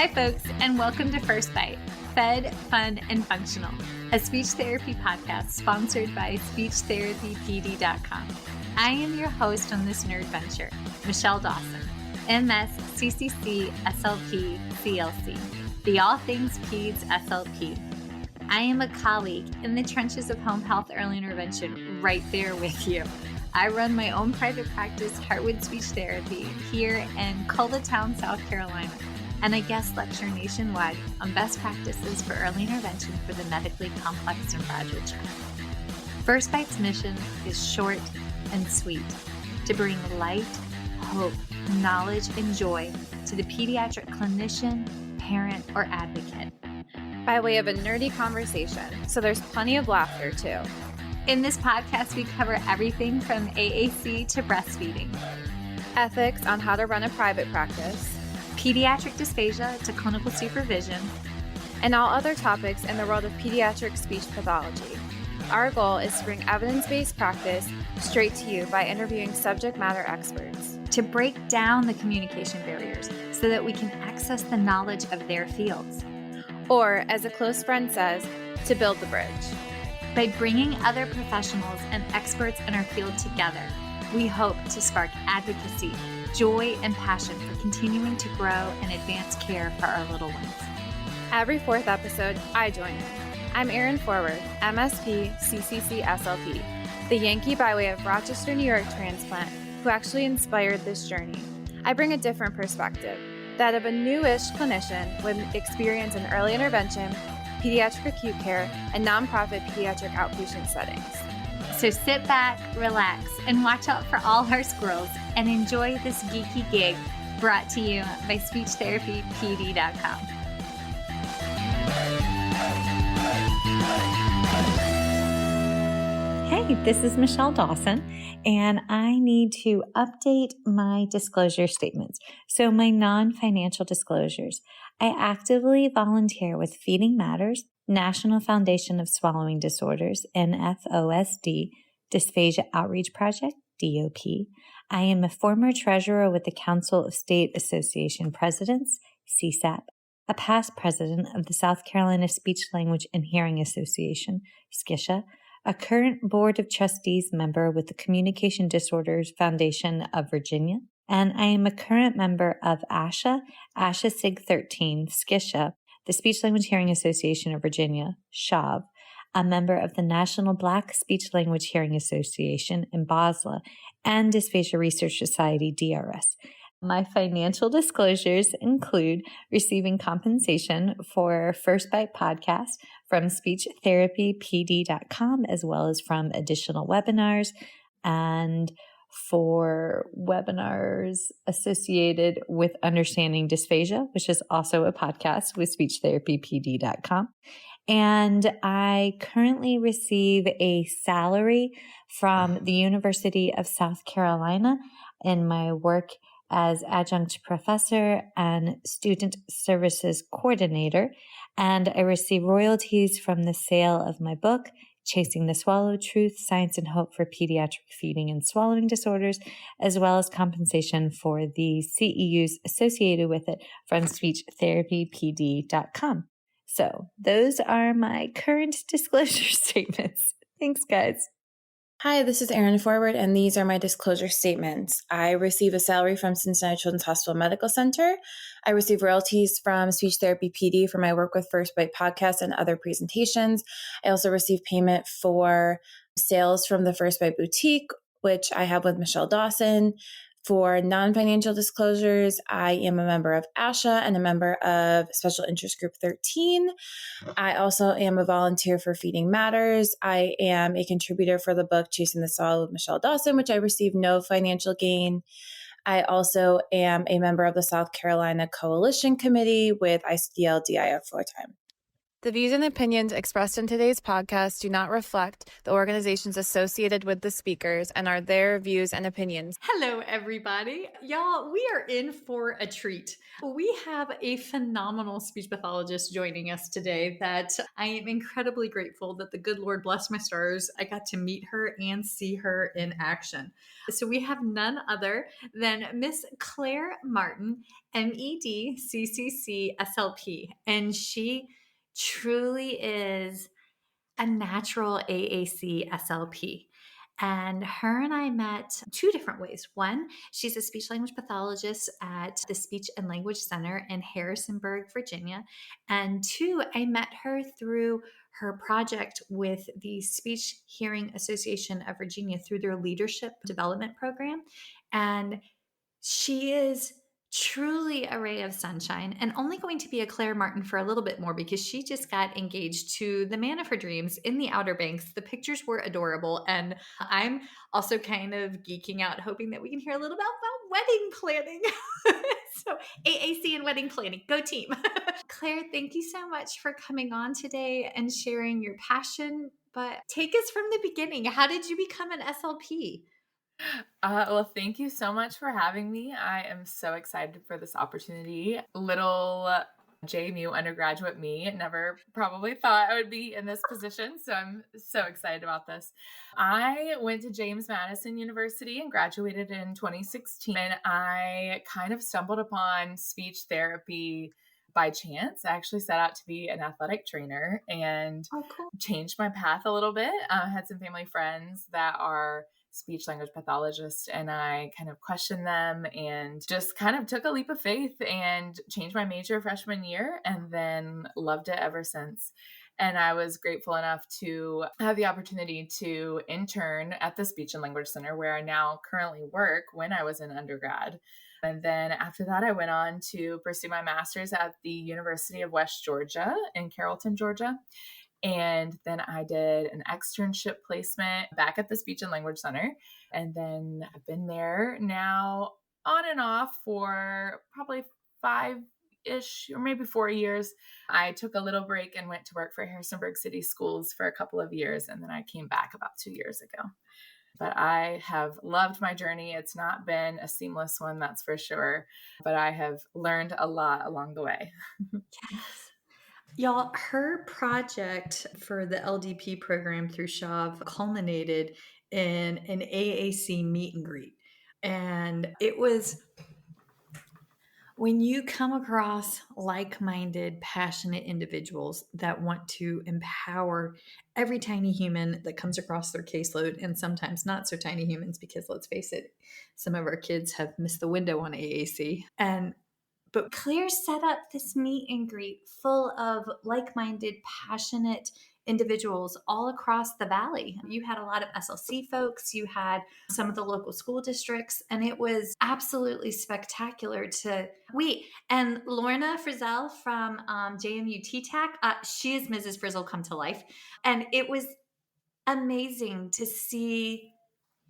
Hi, folks, and welcome to First Bite, Fed, Fun, and Functional, a speech therapy podcast sponsored by SpeechTherapyPD.com. I am your host on this nerd venture, Michelle Dawson, MS, CCC-SLP, CLC, the All Things Peds SLP. I am a colleague in the trenches of home health early intervention right there with you. I run my own private practice, Heartwood Speech Therapy, here in Culvertown, South Carolina, and I guest lecture nationwide on best practices for early intervention for the medically complex and fragile child. First Bite's mission is short and sweet, to bring light, hope, knowledge, and joy to the pediatric clinician, parent, or advocate. By way of a nerdy conversation, so there's plenty of laughter too. In this podcast, we cover everything from AAC to breastfeeding, ethics on how to run a private practice, pediatric dysphagia to clinical supervision, and all other topics in the world of pediatric speech pathology. Our goal is to bring evidence-based practice straight to you by interviewing subject matter experts. To break down the communication barriers so that we can access the knowledge of their fields. Or, as a close friend says, to build the bridge. By bringing other professionals and experts in our field together, we hope to spark advocacy, joy, and passion for continuing to grow and advance care for our little ones. Every fourth episode, I join in. I'm Erin Forward, MSP, CCC-SLP, the Yankee by way of Rochester, New York transplant who actually inspired this journey. I bring a different perspective, that of a newish clinician with experience in early intervention, pediatric acute care, and nonprofit pediatric outpatient settings. So sit back, relax, and watch out for all our squirrels and enjoy this geeky gig brought to you by SpeechTherapyPD.com. Hey, this is Michelle Dawson, and I need to update my disclosure statements. So my non-financial disclosures. I actively volunteer with Feeding Matters, National Foundation of Swallowing Disorders, NFOSD, Dysphagia Outreach Project, DOP. I am a former treasurer with the Council of State Association Presidents, CSAP, a past president of the South Carolina Speech, Language, and Hearing Association, SCISHA, a current Board of Trustees member with the Communication Disorders Foundation of Virginia, and I am a current member of ASHA SIG 13, SCISHA, the Speech Language Hearing Association of Virginia, SHAV, a member of the National Black Speech Language Hearing Association in Basel, and Dysphagia Research Society, DRS. My financial disclosures include receiving compensation for First Bite podcast from SpeechTherapyPD.com, as well as from additional webinars and for webinars associated with Understanding Dysphagia, which is also a podcast with SpeechTherapyPD.com. And I currently receive a salary from the University of South Carolina in my work as adjunct professor and student services coordinator. And I receive royalties from the sale of my book, Chasing the Swallow: Truth, Science, and Hope for Pediatric Feeding and Swallowing Disorders, as well as compensation for the CEUs associated with it from SpeechTherapyPD.com. So those are my current disclosure statements. Thanks, guys. Hi, this is Erin Forward, and these are my disclosure statements. I receive a salary from Cincinnati Children's Hospital Medical Center. I receive royalties from Speech Therapy PD for my work with First Bite Podcast and other presentations. I also receive payment for sales from the First Bite Boutique, which I have with Michelle Dawson. For non-financial disclosures, I am a member of ASHA and a member of Special Interest Group 13. I also am a volunteer for Feeding Matters. I am a contributor for the book Chasing the Swallow with Michelle Dawson, which I receive no financial gain. I also am a member of the South Carolina Coalition Committee with ICDL DIF full-time. The views and opinions expressed in today's podcast do not reflect the organizations associated with the speakers and are their views and opinions. Hello, everybody. Y'all, we are in for a treat. We have a phenomenal speech pathologist joining us today that I am incredibly grateful that the good Lord bless my stars. I got to meet her and see her in action. So we have none other than Miss Claire Martin, M.Ed, CCC, SLP. And she truly is a natural AAC SLP. And her and I met two different ways. One, she's a speech language pathologist at the Speech and Language Center in Harrisonburg, Virginia. And two, I met her through her project with the Speech Hearing Association of Virginia through their leadership development program. And she is truly a ray of sunshine and only going to be a Claire Martin for a little bit more because she just got engaged to the man of her dreams in the Outer Banks. The pictures were adorable. And I'm also kind of geeking out, hoping that we can hear a little about wedding planning. So AAC and wedding planning, go team. Claire, thank you so much for coming on today and sharing your passion. But take us from the beginning. How did you become an SLP? Well, thank you so much for having me. I am so excited for this opportunity. Little JMU undergraduate me never probably thought I would be in this position, so I'm so excited about this. I went to James Madison University and graduated in 2016. And I kind of stumbled upon speech therapy by chance. I actually set out to be an athletic trainer and changed my path a little bit. I had some family friends that are speech language pathologists, and I kind of questioned them and just kind of took a leap of faith and changed my major freshman year, and then loved it ever since. And I was grateful enough to have the opportunity to intern at the Speech and Language Center, where I now currently work, when I was in undergrad. And then after that, I went on to pursue my master's at the University of West Georgia in Carrollton, Georgia. And then I did an externship placement back at the Speech and Language Center. And then I've been there now on and off for probably 5-ish or maybe 4 years. I took a little break and went to work for Harrisonburg City Schools for a couple of years. And then I came back about 2 years ago. But I have loved my journey. It's not been a seamless one, that's for sure. But I have learned a lot along the way. Yes. Y'all, her project for the LDP program through SHAV culminated in an AAC meet and greet. And it was when you come across like-minded, passionate individuals that want to empower every tiny human that comes across their caseload, and sometimes not so tiny humans, because let's face it, some of our kids have missed the window on AAC. But Claire set up this meet and greet full of like-minded, passionate individuals all across the valley. You had a lot of SLC folks, you had some of the local school districts, and it was absolutely spectacular and Lorna Frizzell from JMU TTAC, she is Mrs. Frizzell come to life. And it was amazing to see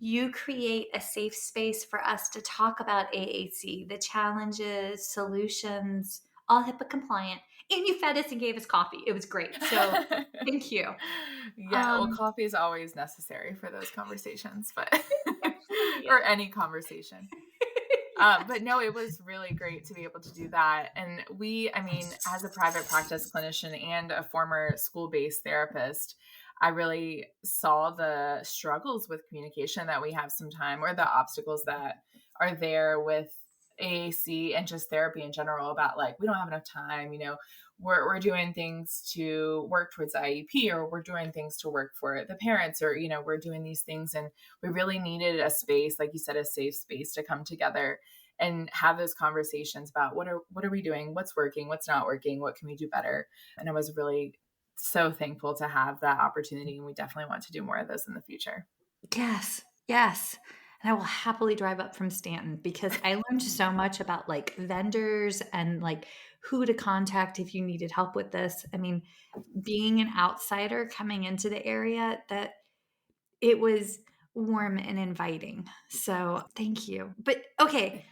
you create a safe space for us to talk about AAC, the challenges, solutions, all HIPAA compliant. And you fed us and gave us coffee. It was great. So thank you. Yeah, well, coffee is always necessary for those conversations, but or any conversation. Yes. But no, it was really great to be able to do that. And as a private practice clinician and a former school-based therapist, I really saw the struggles with communication that we have sometimes, or the obstacles that are there with AAC and just therapy in general, about like, we don't have enough time, we're doing things to work towards the IEP, or we're doing things to work for the parents, or, we're doing these things. And we really needed a space, like you said, a safe space to come together and have those conversations about what are we doing, what's working, what's not working, what can we do better. And I was really so thankful to have that opportunity. And we definitely want to do more of those in the future. Yes. And I will happily drive up from Stanton, because I learned so much about like vendors and like who to contact if you needed help with this. I mean, being an outsider coming into the area, that it was warm and inviting. So thank you. But okay,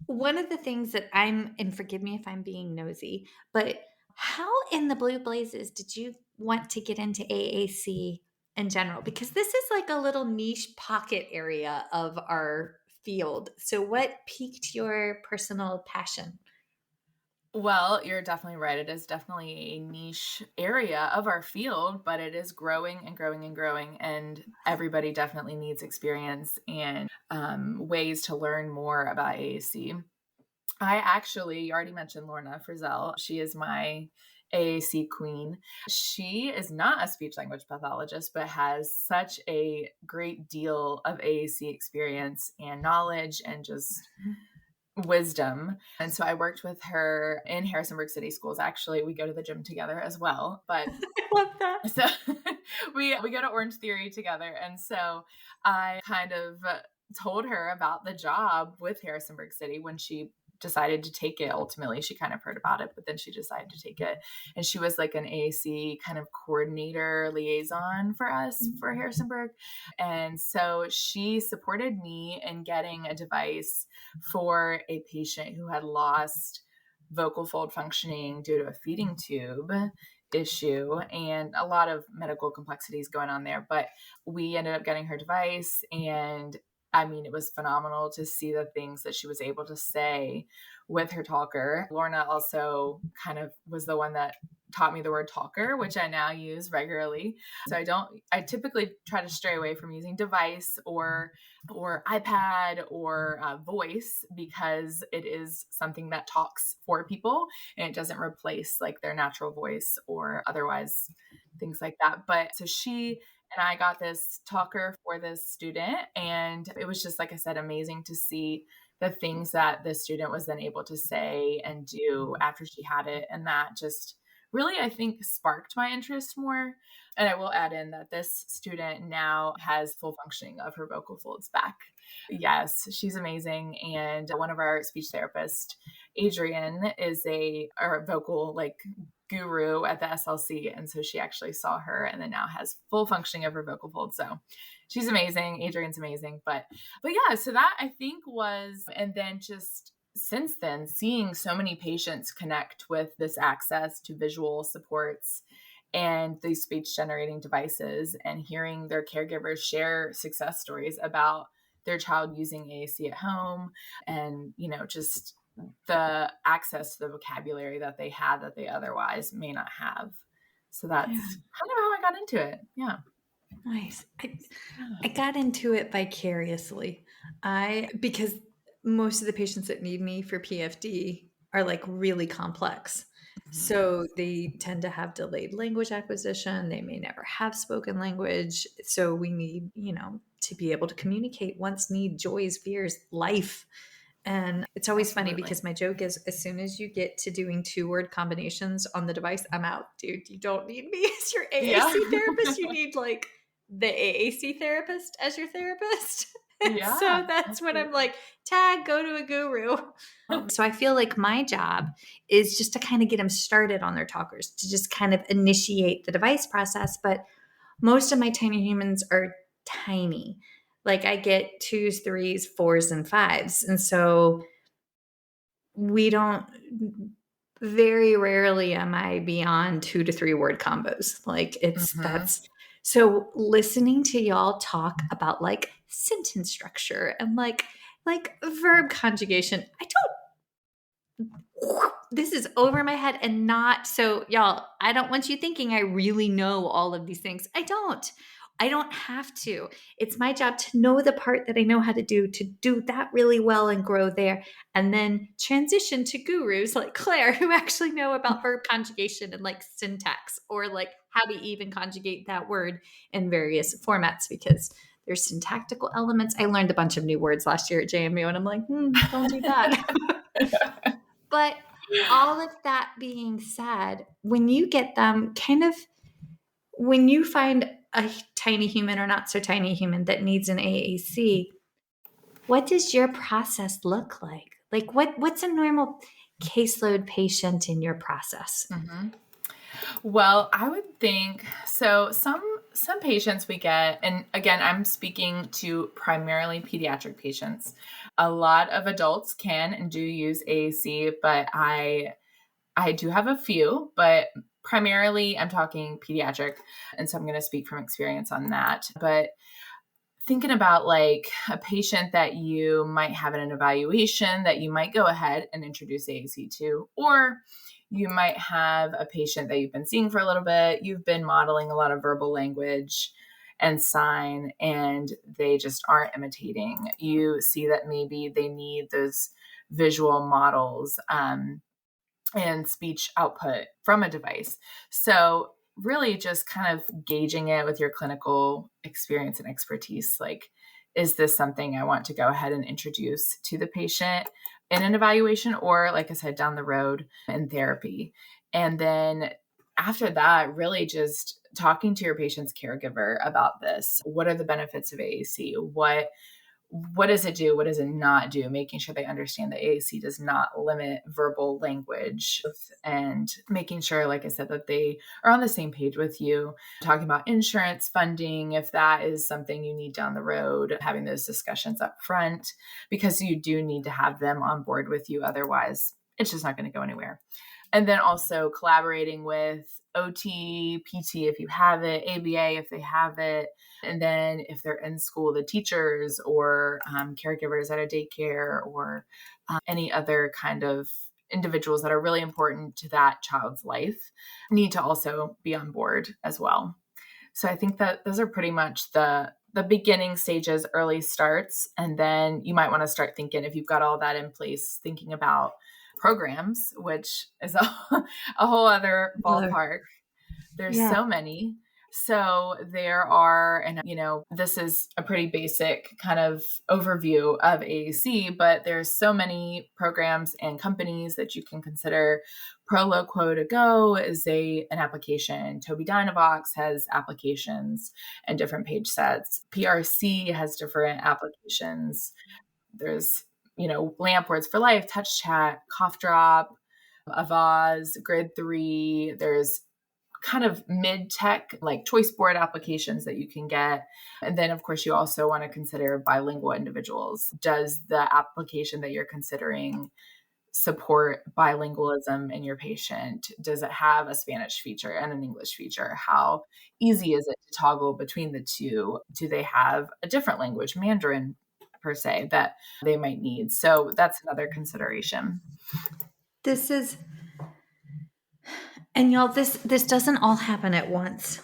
one of the things that and forgive me if I'm being nosy, but How in the blue blazes did you want to get into AAC in general? Because this is like a little niche pocket area of our field. So what piqued your personal passion? Well, you're definitely right. It is definitely a niche area of our field, but it is growing and growing and growing. And everybody definitely needs experience and ways to learn more about AAC. You already mentioned Lorna Frizzell. She is my AAC queen. She is not a speech language pathologist, but has such a great deal of AAC experience and knowledge and just wisdom. And so I worked with her in Harrisonburg City Schools. Actually, we go to the gym together as well. But I love that. so we go to Orange Theory together. And so I kind of told her about the job with Harrisonburg City when she decided to take it. Ultimately, she kind of heard about it, but then she decided to take it. And she was like an AAC kind of coordinator liaison for us for Harrisonburg. And so she supported me in getting a device for a patient who had lost vocal fold functioning due to a feeding tube issue and a lot of medical complexities going on there. But we ended up getting her device, and I mean, it was phenomenal to see the things that she was able to say with her talker. Lorna also kind of was the one that taught me the word talker, which I now use regularly. So I typically try to stray away from using device or iPad or voice, because it is something that talks for people and it doesn't replace like their natural voice or otherwise things like that. But so she and I got this talker for this student, and it was just, like I said, amazing to see the things that the student was then able to say and do after she had it. And that just really, I think, sparked my interest more. And I will add in that this student now has full functioning of her vocal folds back. Yes, she's amazing. And one of our speech therapists, Adrian, is a vocal like guru at the SLC. And so she actually saw her and then now has full functioning of her vocal folds. So she's amazing. Adrian's amazing. But yeah, so that I think was, and then just since then, seeing so many patients connect with this access to visual supports and these speech generating devices, and hearing their caregivers share success stories about their child using AAC at home, and, you know, just the access to the vocabulary that they had that they otherwise may not have. So that's kind of how I got into it. Yeah. Nice. I got into it vicariously. Because most of the patients that need me for PFD are like really complex. So they tend to have delayed language acquisition. They may never have spoken language. So we need, to be able to communicate wants, need, joys, fears, life. And it's always funny because my joke is, as soon as you get to doing 2-word combinations on the device, I'm out, dude. You don't need me as your AAC therapist. You need like the AAC therapist as your therapist. Yeah, so that's when I'm like, tag, go to a guru. So I feel like my job is just to kind of get them started on their talkers, to just kind of initiate the device process. But most of my tiny humans are tiny. Like I get 2s, 3s, 4s, and 5s. And so very rarely am I beyond 2 to 3 word combos. Like that's so listening to y'all talk about like sentence structure and like verb conjugation. This is over my head and not so y'all. I don't want you thinking I really know all of these things. I don't have to. It's my job to know the part that I know how to do that really well and grow there, and then transition to gurus like Claire who actually know about verb conjugation and like syntax, or like how to even conjugate that word in various formats, because there's syntactical elements. I learned a bunch of new words last year at JMU and I'm like, don't do that. But all of that being said, when you get them when you find a tiny human or not so tiny human that needs an AAC, what does your process look like? Like what's a normal caseload patient in your process? Well, I would think so. Some patients we get, and again, I'm speaking to primarily pediatric patients. A lot of adults can and do use AAC, but I I do have a few, but primarily I'm talking pediatric. And so I'm going to speak from experience on that. But thinking about like a patient that you might have in an evaluation that you might go ahead and introduce AAC to, or you might have a patient that you've been seeing for a little bit, you've been modeling a lot of verbal language and sign, and they just aren't imitating. You see that maybe they need those visual models and speech output from a device. So really just kind of gauging it with your clinical experience and expertise. Like, is this something I want to go ahead and introduce to the patient in an evaluation, or like I said, down the road in therapy? And then after that, really just talking to your patient's caregiver about this. What are the benefits of AAC? What does it do? What does it not do? Making sure they understand that AAC does not limit verbal language, and making sure, like I said, that they are on the same page with you, talking about insurance funding, if that is something you need down the road, having those discussions up front, because you do need to have them on board with you. Otherwise, it's just not going to go anywhere. And then also collaborating with OT, PT if you have it, ABA if they have it. And then if they're in school, the teachers or caregivers at a daycare or any other kind of individuals that are really important to that child's life need to also be on board as well. So I think that those are pretty much the beginning stages, early starts. And then you might want to start thinking, if you've got all that in place, thinking about programs, which is a whole other ballpark. There's so many. So there are, and this is a pretty basic kind of overview of AAC, but there's so many programs and companies that you can consider. Proloquo to Go is an application. Tobii Dynavox has applications and different page sets. PRC has different applications. There's LAMP, Words for Life, Touch Chat, Cough Drop, Avaz, Grid 3. There's kind of mid-tech, like choice board applications that you can get. And then, of course, you also want to consider bilingual individuals. Does the application that you're considering support bilingualism in your patient? Does it have a Spanish feature and an English feature? How easy is it to toggle between the two? Do they have a different language, Mandarin per se, that they might need? So that's another consideration. And y'all, this doesn't all happen at once.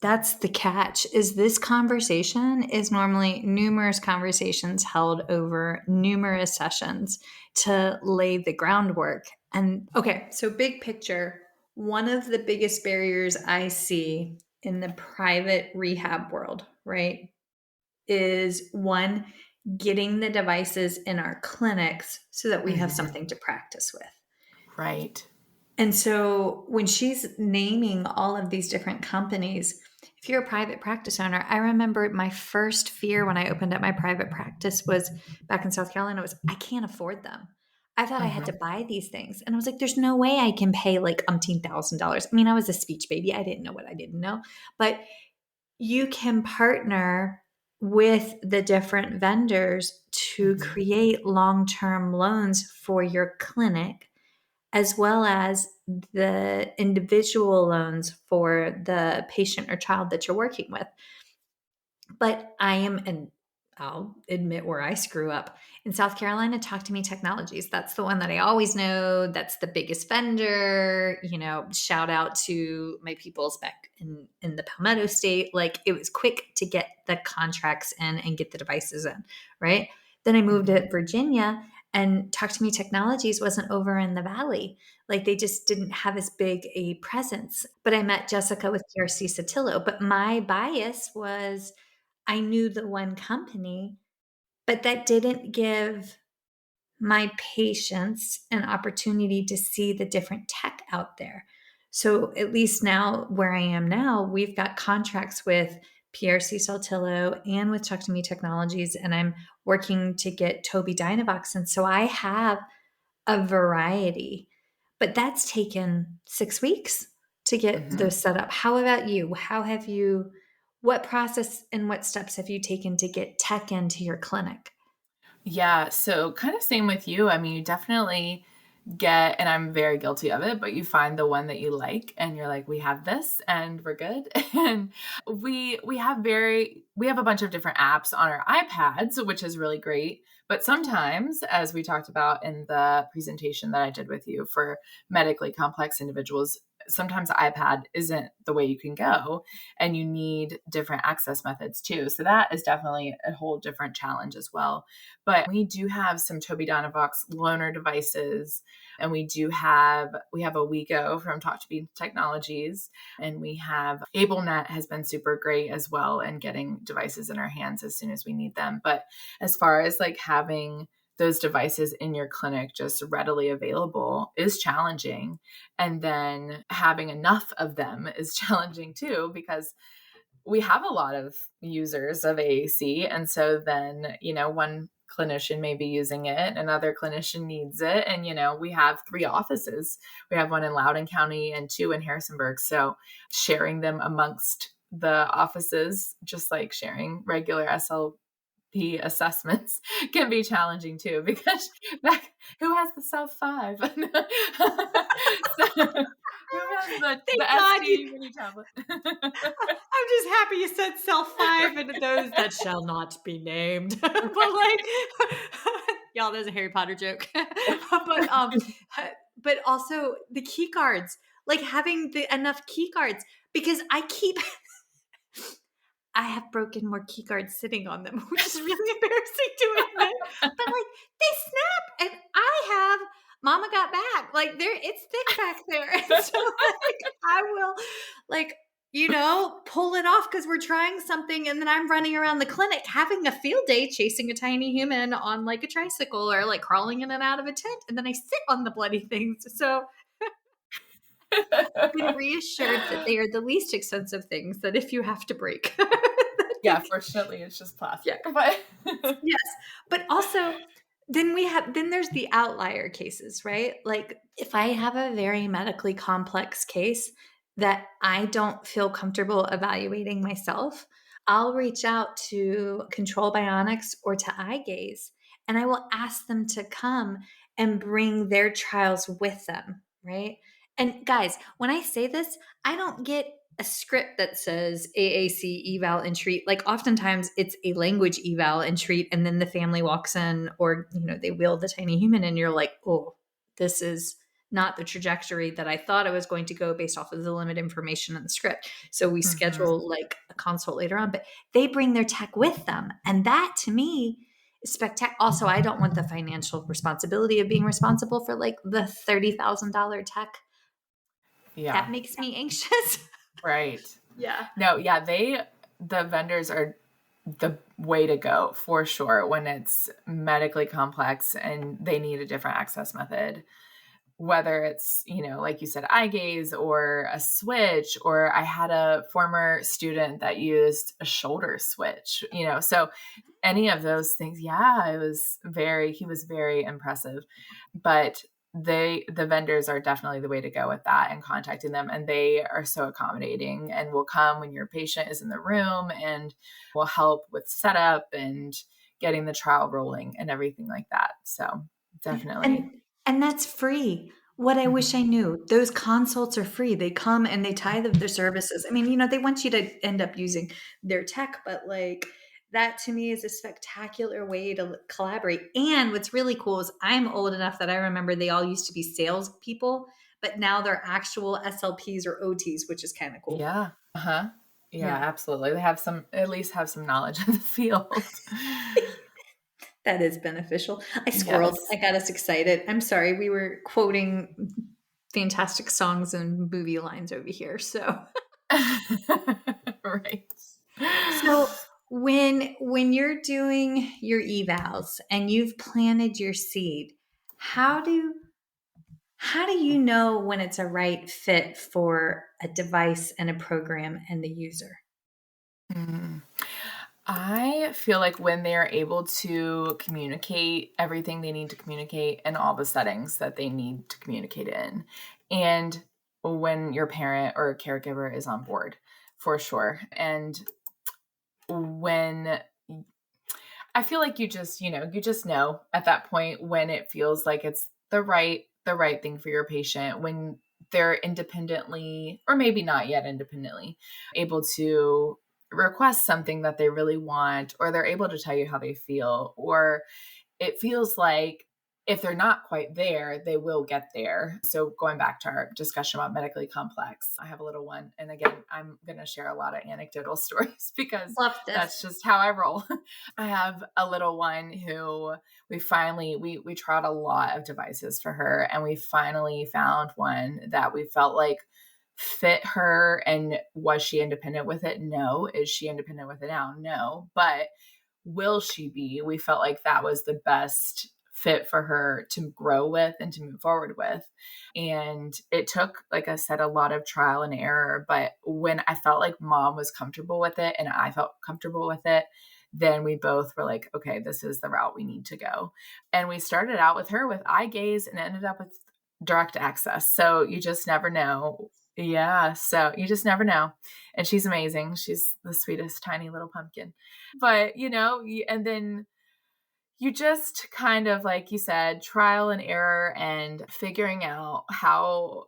That's the catch, is this conversation is normally numerous conversations held over numerous sessions to lay the groundwork. And okay, so big picture, one of the biggest barriers I see in the private rehab world, right, is one, getting the devices in our clinics so that we have something to practice with. Right. And so when she's naming all of these different companies, if you're a private practice owner, I remember my first fear when I opened up my private practice was back in South Carolina was I can't afford them. I thought I had to buy these things. And I was like, there's no way I can pay like $1,000. I mean, I was a speech baby. I didn't know what I didn't know. But you can partner with the different vendors to create long-term loans for your clinic, as well as the individual loans for the patient or child that you're working with. But and I'll admit where I screw up. In South Carolina, Talk to Me Technologies. That's the one that I always know. That's the biggest vendor. Shout out to my peoples back in the Palmetto State. Like, it was quick to get the contracts in and get the devices in, right? Then I moved to Virginia, and Talk to Me Technologies wasn't over in the Valley. Like, they just didn't have as big a presence. But I met Jessica with PRC Sotillo. But my bias was I knew the one company, but that didn't give my patients an opportunity to see the different tech out there. So at least now, where I am now, we've got contracts with PRC Saltillo and with Talk to Me Technologies, and I'm working to get Tobii Dynavox. And so I have a variety, but that's taken 6 weeks to get those set up. How about you? What process and what steps have you taken to get tech into your clinic? Yeah. So kind of same with you. I mean, you definitely and I'm very guilty of it, but you find the one that you like and you're like, we have this and we're good. And we have a bunch of different apps on our iPads, which is really great. But sometimes, as we talked about in the presentation that I did with you for medically complex individuals, sometimes the iPad isn't the way you can go, and you need different access methods too. So that is definitely a whole different challenge as well. But we do have some Tobii Dynavox loaner devices, and we have a WeGo from Talk to Be Technologies, and we have AbleNet has been super great as well, and getting devices in our hands as soon as we need them. But as far as like having those devices in your clinic just readily available is challenging. And then having enough of them is challenging too, because we have a lot of users of AAC. And so then, one clinician may be using it, another clinician needs it. And, we have 3 offices. We have one in Loudoun County and 2 in Harrisonburg. So sharing them amongst the offices, just like sharing regular SLP assessments, can be challenging too, because who has the Self 5? Who has the SD mini tablet? I'm just happy you said Self 5 and those that shall not be named. But like, y'all, there's a Harry Potter joke. But also the key cards, like having enough key cards, because I have broken more key cards sitting on them, which is really embarrassing to admit. But like they snap, and I have Mama Got Back. Like it's thick back there, and so like I will pull it off because we're trying something, and then I'm running around the clinic having a field day chasing a tiny human on like a tricycle or like crawling in and out of a tent, and then I sit on the bloody things. So I've been reassured that they are the least expensive things that if you have to break. Yeah, fortunately it's just plastic. Yeah. But yes. But also then there's the outlier cases, right? Like if I have a very medically complex case that I don't feel comfortable evaluating myself, I'll reach out to Control Bionics or to Eye Gaze, and I will ask them to come and bring their trials with them, right? And guys, when I say this, I don't get a script that says AAC eval and treat. Like oftentimes it's a language eval and treat, and then the family walks in, or they wheel the tiny human, and you're like, oh, this is not the trajectory that I thought I was going to go based off of the limited information in the script. So we schedule like a consult later on, but they bring their tech with them, and that to me is spectacular. Also, I don't want the financial responsibility of being responsible for like the $30,000 tech. Yeah, that makes me anxious. Right. Yeah. No, yeah, the vendors are the way to go for sure when it's medically complex and they need a different access method. Whether it's, like you said, eye gaze or a switch, or I had a former student that used a shoulder switch, so any of those things. Yeah, he was very impressive, but the vendors are definitely the way to go with that, and contacting them, and they are so accommodating and will come when your patient is in the room and will help with setup and getting the trial rolling and everything like that. So definitely. And that's free. What I wish I knew. Those consults are free. They come and they tithe of their services. I mean, they want you to end up using their tech, but like that to me is a spectacular way to collaborate. And what's really cool is I'm old enough that I remember they all used to be sales people, but now they're actual SLPs or OTs, which is kind of cool. Yeah. Uh-huh. Yeah, absolutely. They at least have some knowledge of the field. That is beneficial. I squirreled. Yes. I got us excited. I'm sorry. We were quoting fantastic songs and movie lines over here. So, right. So when you're doing your evals and you've planted your seed, how do you know when it's a right fit for a device and a program and the user? I feel like when they are able to communicate everything they need to communicate in all the settings that they need to communicate in, and when your parent or caregiver is on board, for sure. And when I feel like you just know at that point when it feels like it's the right the right thing for your patient, when they're independently, or maybe not yet independently, able to request something that they really want, or they're able to tell you how they feel, or it feels like if they're not quite there, they will get there. So going back to our discussion about medically complex, I have a little one. And again, I'm going to share a lot of anecdotal stories because Love this. that's just how I roll. I have a little one who we finally, we tried a lot of devices for her, and we finally found one that we felt like fit her. And was she independent with it? No. Is she independent with it now? No. But will she be? We felt like that was the best fit for her to grow with and to move forward with. And it took, like I said, a lot of trial and error. But when I felt like mom was comfortable with it and I felt comfortable with it, then we both were like, okay, this is the route we need to go. And we started out with her with eye gaze and ended up with direct access. So you just never know. Yeah. So you just never know. And she's amazing. She's the sweetest, tiny little pumpkin. But, and then you just kind of, like you said, trial and error and figuring out how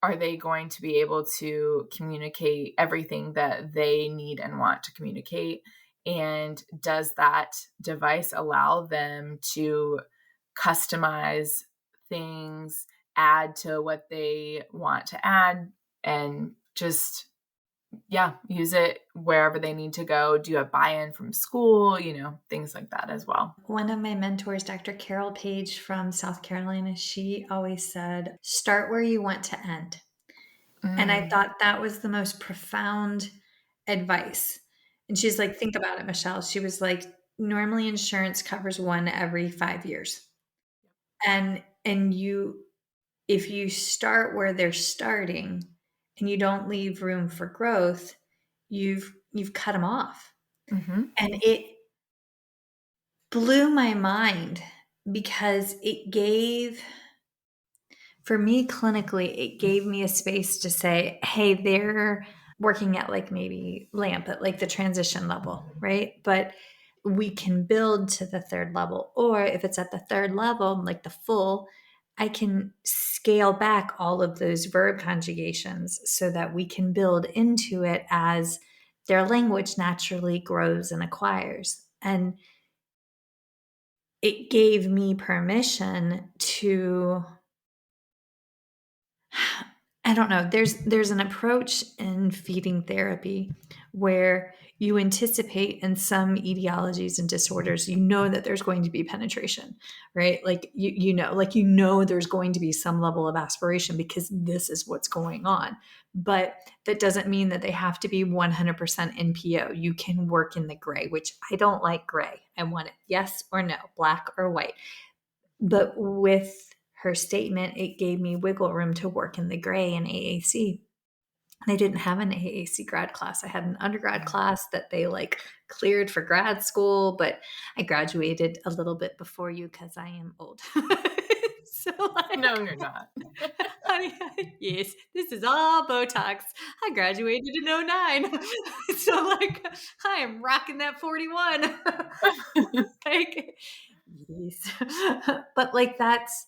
are they going to be able to communicate everything that they need and want to communicate. And does that device allow them to customize things, add to what they want to add, and just, use it wherever they need to go. Do you have buy-in from school, things like that as well. One of my mentors, Dr. Carol Page from South Carolina, she always said, start where you want to end. And I thought that was the most profound advice. And she's like, think about it, Michelle. She was like, normally insurance covers one every 5 years. And if you start where they're starting and you don't leave room for growth, you've cut them off. Mm-hmm. And it blew my mind because it gave, for me clinically, it gave me a space to say, hey, they're working at like maybe LAMP at like the transition level, right? But we can build to the third level. Or if it's at the third level, like the full, I can scale back all of those verb conjugations so that we can build into it as their language naturally grows and acquires. And it gave me permission to, I don't know, there's an approach in feeding therapy where you anticipate in some etiologies and disorders, that there's going to be penetration, right? Like, there's going to be some level of aspiration because this is what's going on. But that doesn't mean that they have to be 100% NPO. You can work in the gray, which I don't like gray. I want it yes or no, black or white. But with her statement, it gave me wiggle room to work in the gray in AAC. And I didn't have an AAC grad class. I had an undergrad class that they cleared for grad school, but I graduated a little bit before you because I am old. So no, you're not. Yes, this is all Botox. I graduated in 2009. So I am rocking that 41. Yes. But that's,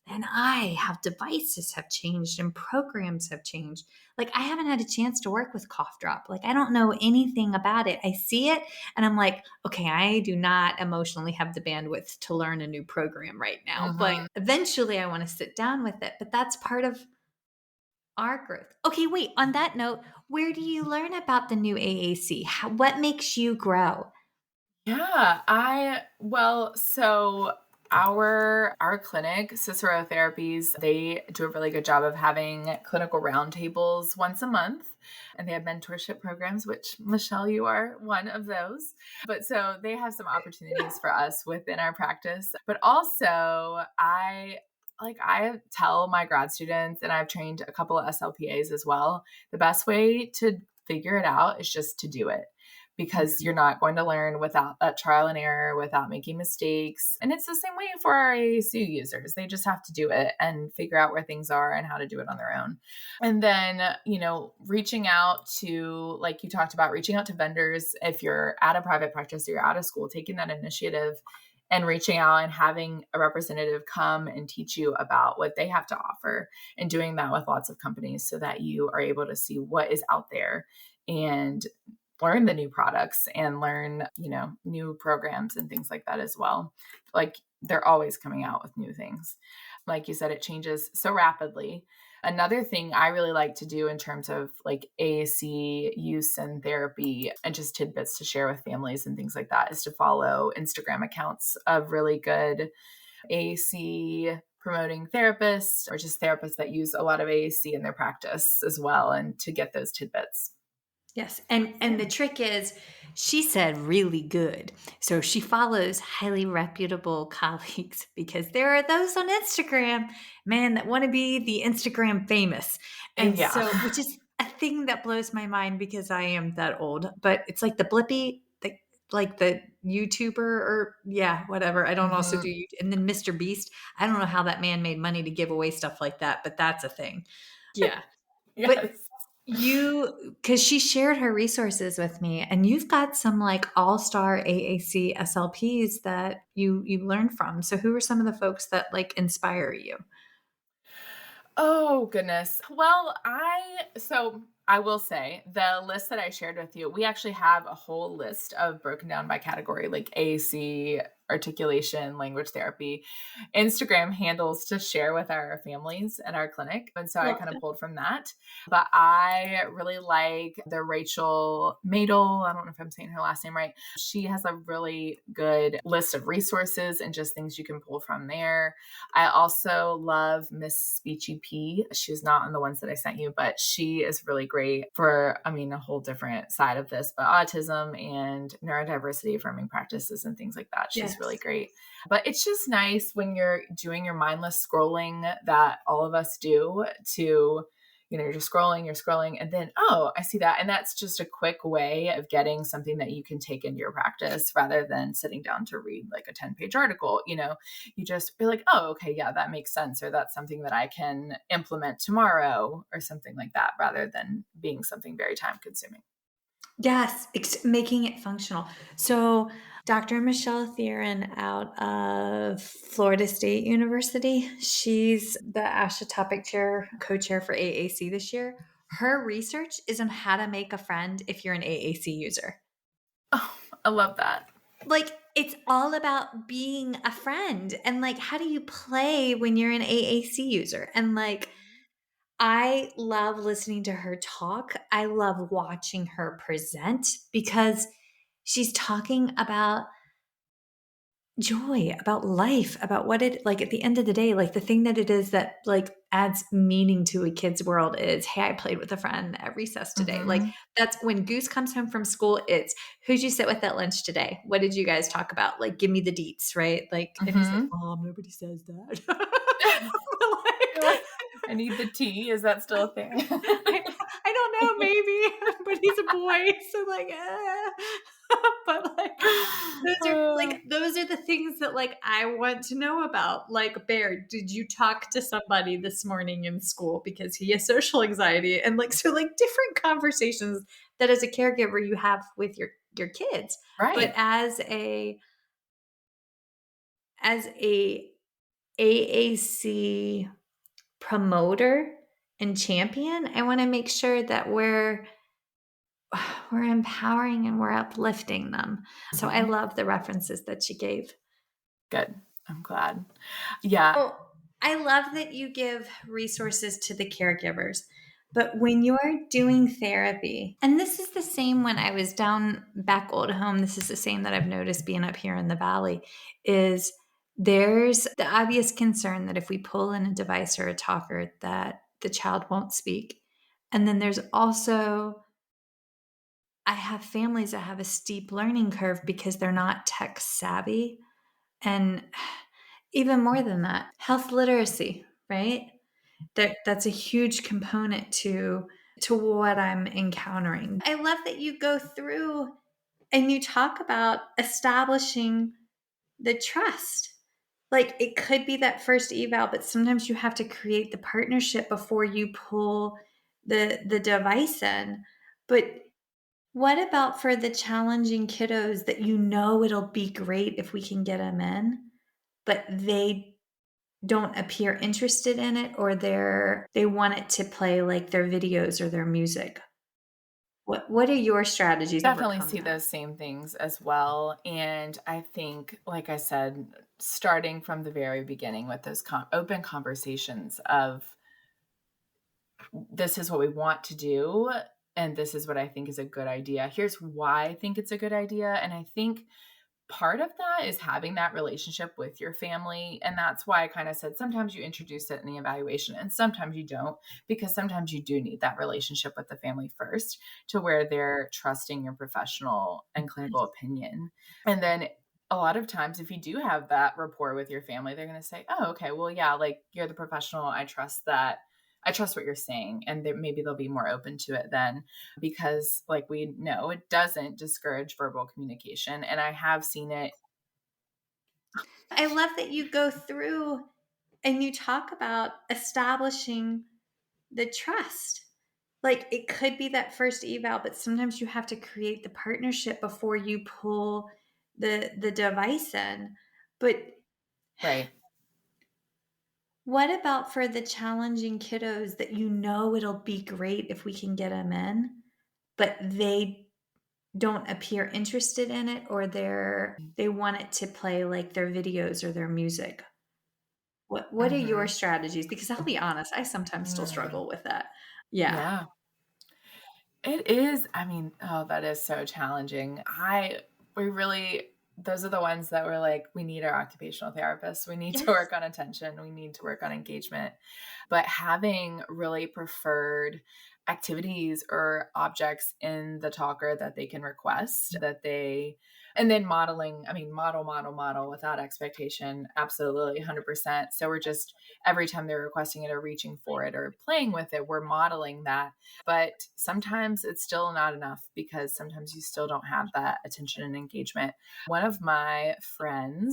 and how devices have changed and programs have changed. I haven't had a chance to work with Cough Drop. I don't know anything about it. I see it and I'm like, okay, I do not emotionally have the bandwidth to learn a new program right now. Mm-hmm. But eventually I want to sit down with it. But that's part of our growth. Okay, wait, on that note, where do you learn about the new AAC? What makes you grow? Yeah, so our clinic, Cicero Therapies, they do a really good job of having clinical roundtables once a month. And they have mentorship programs, which, Michelle, you are one of those. But so they have some opportunities for us within our practice. But also, I tell my grad students, and I've trained a couple of SLPAs as well, the best way to figure it out is just to do it. Because you're not going to learn without that trial and error, without making mistakes. And it's the same way for our AAC users. They just have to do it and figure out where things are and how to do it on their own. And then, reaching out to, like you talked about, reaching out to vendors. If you're at a private practice or you're out of school, taking that initiative and reaching out and having a representative come and teach you about what they have to offer, and doing that with lots of companies so that you are able to see what is out there and learn the new products and learn, new programs and things like that as well. Like, they're always coming out with new things. Like you said, it changes so rapidly. Another thing I really like to do in terms of like AAC use and therapy and just tidbits to share with families and things like that is to follow Instagram accounts of really good AAC promoting therapists, or just therapists that use a lot of AAC in their practice as well, and to get those tidbits. Yes. And the trick is, she said really good. So she follows highly reputable colleagues, because there are those on Instagram, man, that want to be the Instagram famous. And Yeah. so, which is a thing that blows my mind because I am that old, but it's like the Blippy, like the YouTuber, or whatever. I don't also do, and then Mr. Beast. I don't know how that man made money to give away stuff like that, but that's a thing. Yeah. Yes. But because she shared her resources with me, and you've got some like all-star AAC SLPs that you learn from. So who are some of the folks that like inspire you? Oh, goodness. Well, I will say the list that I shared with you, we actually have a whole list of broken down by category, like AAC, articulation, language therapy, Instagram handles to share with our families at our clinic. And so I kind of pulled from that. But I really like the Rachel Madel. I don't know if I'm saying her last name right. She has a really good list of resources and just things you can pull from there. I also love Miss Speechy P. She's not on the ones that I sent you, but she is really great for, a whole different side of this, but autism and neurodiversity affirming practices and things like that. She's really great. But it's just nice when you're doing your mindless scrolling that all of us do to, you're just scrolling, and then, oh, I see that. And that's just a quick way of getting something that you can take into your practice rather than sitting down to read like a 10-page article. You just be like, oh, okay, yeah, that makes sense. Or that's something that I can implement tomorrow or something like that, rather than being something very time consuming. Yes, making it functional. So Dr. Michelle Theron out of Florida State University, she's the ASHA topic chair, co-chair for AAC this year. Her research is on how to make a friend if you're an AAC user. Oh, I love that. Like, it's all about being a friend, and like, how do you play when you're an AAC user? And like, I love listening to her talk. I love watching her present, because she's talking about joy, about life, about what it like at the end of the day, like the thing that it is that like adds meaning to a kid's world is, hey, I played with a friend at recess today. Mm-hmm. Like, that's when Goose comes home from school, it's, who'd you sit with at lunch today? What did you guys talk about? Like, give me the deets, right? Like, and he's like, Mom, nobody says that. I need the tea. Is that still a thing? I don't know, maybe, but he's a boy, so like, but like, those are the things that like I want to know about. Like, Bear, did you talk to somebody this morning in school because he has social anxiety? And like, so like different conversations that as a caregiver you have with your kids, right? But as a AAC promoter and champion, I want to make sure that we're empowering and we're uplifting them. So I love the references that she gave. Good. I'm glad. Yeah. Well, I love that you give resources to the caregivers. But when you're doing therapy, and this is the same when I was down back old home, this is the same that I've noticed being up here in the valley, is there's the obvious concern that if we pull in a device or a talker that the child won't speak. And then there's also, I have families that have a steep learning curve because they're not tech savvy. And even more than that, health literacy, right? That's a huge component to what I'm encountering. I love that you go through and you talk about establishing the trust. Like, it could be that first eval, but sometimes you have to create the partnership before you pull the device in. But What about for the challenging kiddos that you know it'll be great if we can get them in, but they don't appear interested in it or they want it to play like their videos or their music? What are your strategies to Definitely overcome see that? those same things as well. And I think, like I said, starting from the very beginning with those open conversations of this is what we want to do. And this is what I think is a good idea. Here's why I think it's a good idea. And I think part of that is having that relationship with your family. And that's why I kind of said sometimes you introduce it in the evaluation and sometimes you don't, because sometimes you do need that relationship with the family first to where they're trusting your professional and clinical opinion. And then a lot of times, if you do have that rapport with your family, they're going to say, oh, okay, well, yeah, like you're the professional. I trust that. I trust what you're saying. And maybe they'll be more open to it then because like we know it doesn't discourage verbal communication and I have seen it. I love that you go through and you talk about establishing the trust. Like it could be that first eval, but sometimes you have to create the partnership before you pull the device in. But Right. what about for the challenging kiddos that you know it'll be great if we can get them in, but they don't appear interested in it or they want it to play like their videos or their music? What are your Mm-hmm. strategies? Because I'll be honest, I sometimes still Mm. struggle with that. Yeah. Yeah, it is. I mean, oh, that is so challenging. We really, those are the ones that were like, we need our occupational therapists. We need to Yes. work on attention. We need to work on engagement. But having really preferred activities or objects in the talker that they can request and then modeling, I mean, model without expectation. Absolutely 100%. So we're just, every time they're requesting it or reaching for it or playing with it, we're modeling that. But sometimes it's still not enough because sometimes you still don't have that attention and engagement. One of my friend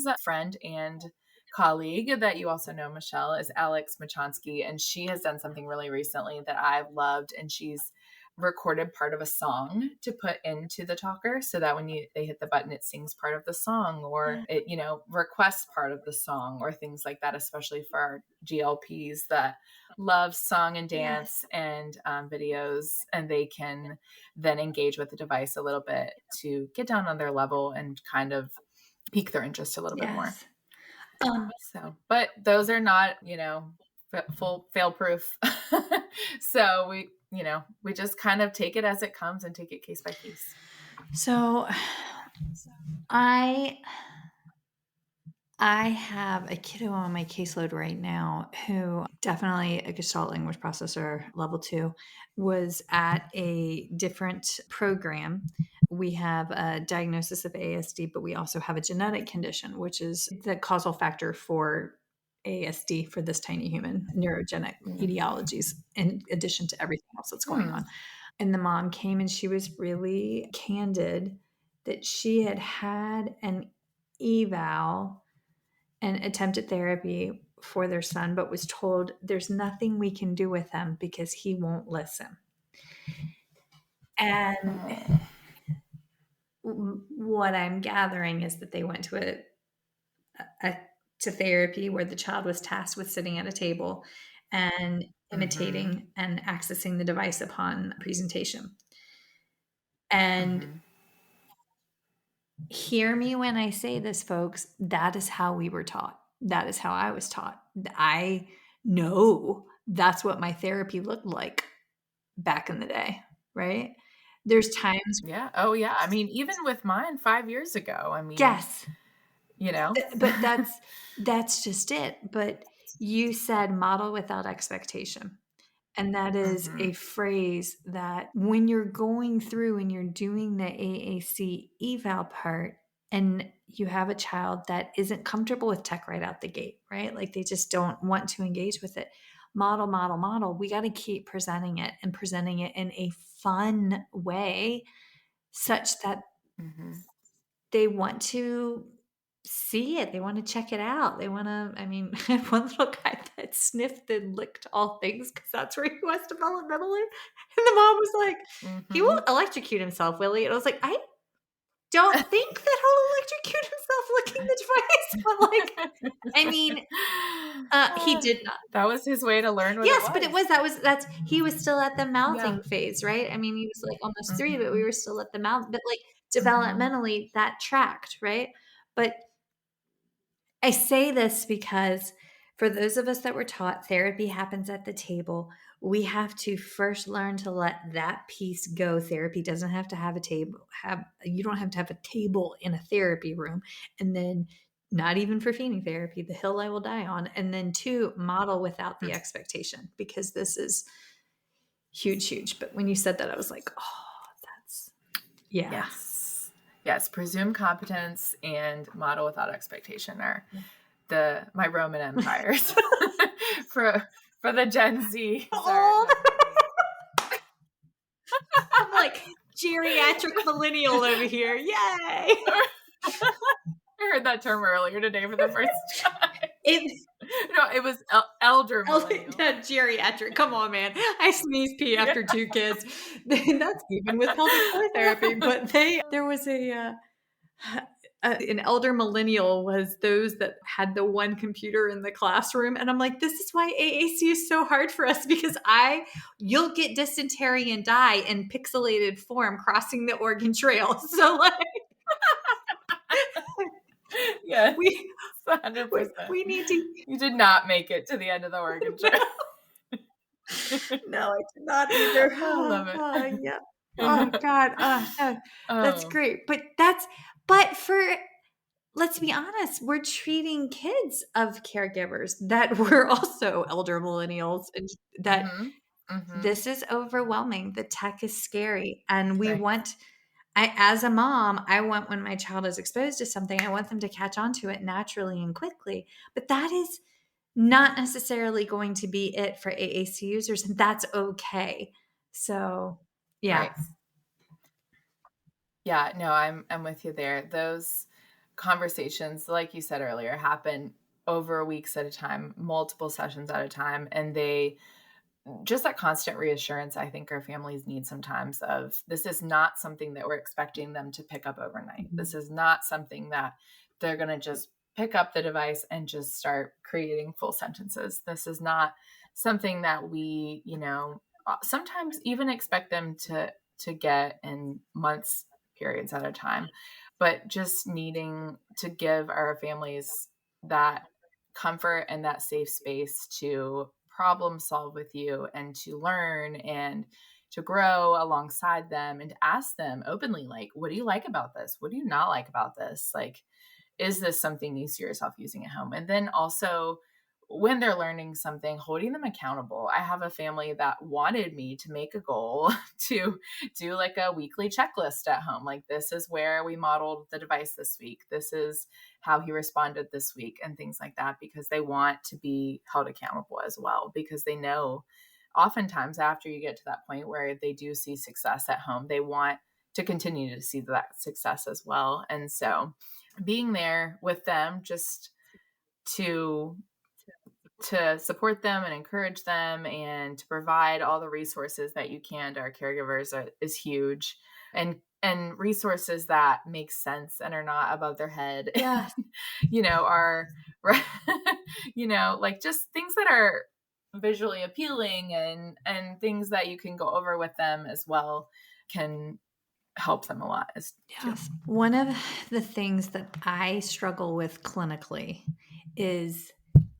and colleague that you also know, Michelle, is Alex Machonsky. And she has done something really recently that I've loved. And she's recorded part of a song to put into the talker so that when they hit the button, it sings part of the song or it, requests part of the song or things like that, especially for our GLPs that love song and Yes. dance and videos. And they can then engage with the device a little bit to get down on their level and kind of pique their interest a little bit more. Yes. Um, So, but those are not, full fail proof. So we just kind of take it as it comes and take it case by case. so I I have a kiddo on my caseload right now who definitely a Gestalt language processor level 2 was at a different program. We have a diagnosis of ASD, but we also have a genetic condition, which is the causal factor for ASD for this tiny human, neurogenic Mm. etiologies, in addition to everything else that's going Hmm. on. And the mom came and she was really candid that she had had an eval and attempted therapy for their son, but was told there's nothing we can do with him because he won't listen. And Oh. what I'm gathering is that they went a to therapy where the child was tasked with sitting at a table and Mm-hmm. imitating and accessing the device upon presentation. And Mm-hmm. hear me when I say this, folks, that is how we were taught. That is how I was taught. I know that's what my therapy looked like back in the day, right? There's times, Yeah. Oh, yeah. I mean, even with mine 5 years ago, I mean, yes, you know. but that's just it. But you said model without expectation. And that is Mm-hmm. a phrase that when you're going through and you're doing the AAC eval part and you have a child that isn't comfortable with tech right out the gate, right? Like they just don't want to engage with it. Model, model, model. We got to keep presenting it and presenting it in a fun way such that Mm-hmm. they want to see it. They want to check it out. They want to, I mean, I have one little guy sniffed and licked all things because that's where he was developmentally. And the mom was like, he won't electrocute himself, will he? And I was like, I don't think that he'll electrocute himself licking the device. But like, I mean, he did not. That was his way to learn what Yes, it but was. he was still at the mouthing Yeah. phase, right? I mean, he was like almost 3, but we Mhm. were still at the mouth. But like Mhm. developmentally, that tracked, right? But I say this because for those of us that were taught therapy happens at the table, we have to first learn to let that piece go. Therapy doesn't have to have a table. You don't have to have a table in a therapy room. And then not even for feeding therapy, the hill I will die on. And then 2, model without the expectation, because this is huge. But when you said that, I was like, oh, that's, yeah. Yes. Presume competence and model without expectation are my Roman empires for the Gen Z. Oh. I'm like geriatric millennial over here. Yay. I heard that term earlier today for the first time. It was elder millennial. Geriatric. Come on, man. I sneeze pee after 2 kids. That's even with pelvic floor therapy. But there was an elder millennial was those that had the one computer in the classroom. And I'm like, this is why AAC is so hard for us, because you'll get dysentery and die in pixelated form crossing the Oregon Trail. So like, yeah, 100%. We need to. You did not make it to the end of the Oregon Trail. No, I did not either. I love it. Yeah. Oh God. That's great. Let's be honest, we're treating kids of caregivers that were also elder millennials, and that this is overwhelming. The tech is scary. And as a mom, I want, when my child is exposed to something, I want them to catch on to it naturally and quickly. But that is not necessarily going to be it for AAC users, and that's okay. So, yeah. Right. Yeah, no, I'm with you there. Those conversations, like you said earlier, happen over weeks at a time, multiple sessions at a time, and just that constant reassurance, I think our families need sometimes, of this is not something that we're expecting them to pick up overnight. Mm-hmm. This is not something that they're going to just pick up the device and just start creating full sentences. This is not something that we, sometimes even expect them to get in months, periods at a time, but just needing to give our families that comfort and that safe space to problem solve with you and to learn and to grow alongside them and to ask them openly, like, what do you like about this? What do you not like about this? Like, is this something you see yourself using at home? And then also, when they're learning something, holding them accountable. I have a family that wanted me to make a goal to do like a weekly checklist at home. Like, this is where we modeled the device this week. This is how he responded this week, and things like that, because they want to be held accountable as well, because they know oftentimes after you get to that point where they do see success at home, they want to continue to see that success as well. And so being there with them, just to support them and encourage them and to provide all the resources that you can to our caregivers is huge. And resources that make sense and are not above their head. Yeah. Are, like just things that are visually appealing and things that you can go over with them as well can help them a lot. Yes. One of the things that I struggle with clinically is,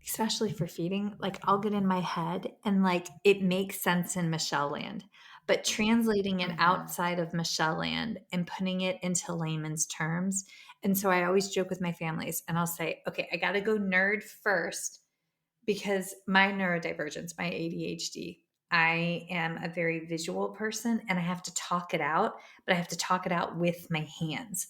especially for feeding, like I'll get in my head and like it makes sense in Michelle land, but translating it outside of Michelle land and putting it into layman's terms. And so I always joke with my families and I'll say, okay, I got to go nerd first, because my neurodivergence, my ADHD, I am a very visual person and I have to talk it out, but I have to talk it out with my hands,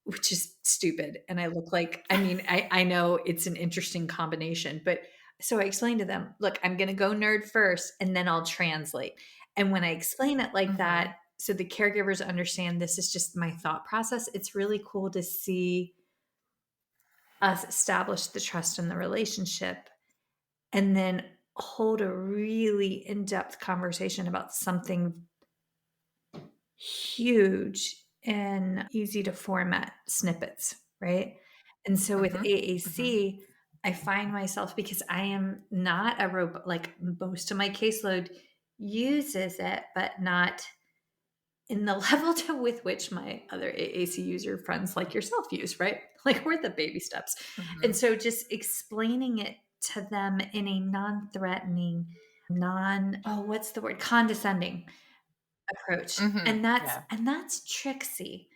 which is stupid. And I look like, I know it's an interesting combination, but so I explained to them, look, I'm going to go nerd first and then I'll translate. And when I explain it like that, so the caregivers understand this is just my thought process, it's really cool to see us establish the trust in the relationship. and then hold a really in-depth conversation about something huge and easy to format snippets, right? And so with Mhm. Mhm. AAC, I find myself, because I am not a robot, like most of my caseload uses it, but not in the level to with which my other AAC user friends like yourself use, right? Like we're the baby steps. And Mhm. so just explaining it to them in a non-threatening, what's the word? Condescending approach. Mhm. And that's Yeah. and that's tricksy.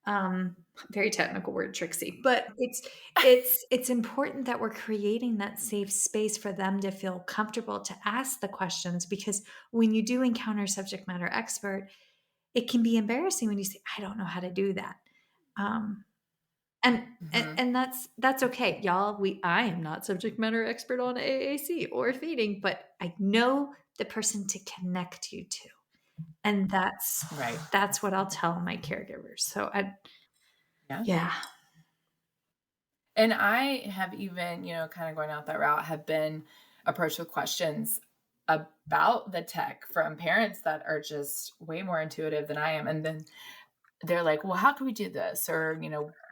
Um, very technical word, tricksy, but it's important that we're creating that safe space for them to feel comfortable to ask the questions, because when you do encounter subject matter expert, it can be embarrassing when you say, "I don't know how to do that." Um, Mhm. and that's okay, y'all. I am not subject matter expert on AAC or feeding, but I know the person to connect you to. And Right. that's what I'll tell my caregivers. Yeah. Yeah. And I have even, kind of going out that route, have been approached with questions about the tech from parents that are just way more intuitive than I am. And then they're like, well, how can we do this? Or,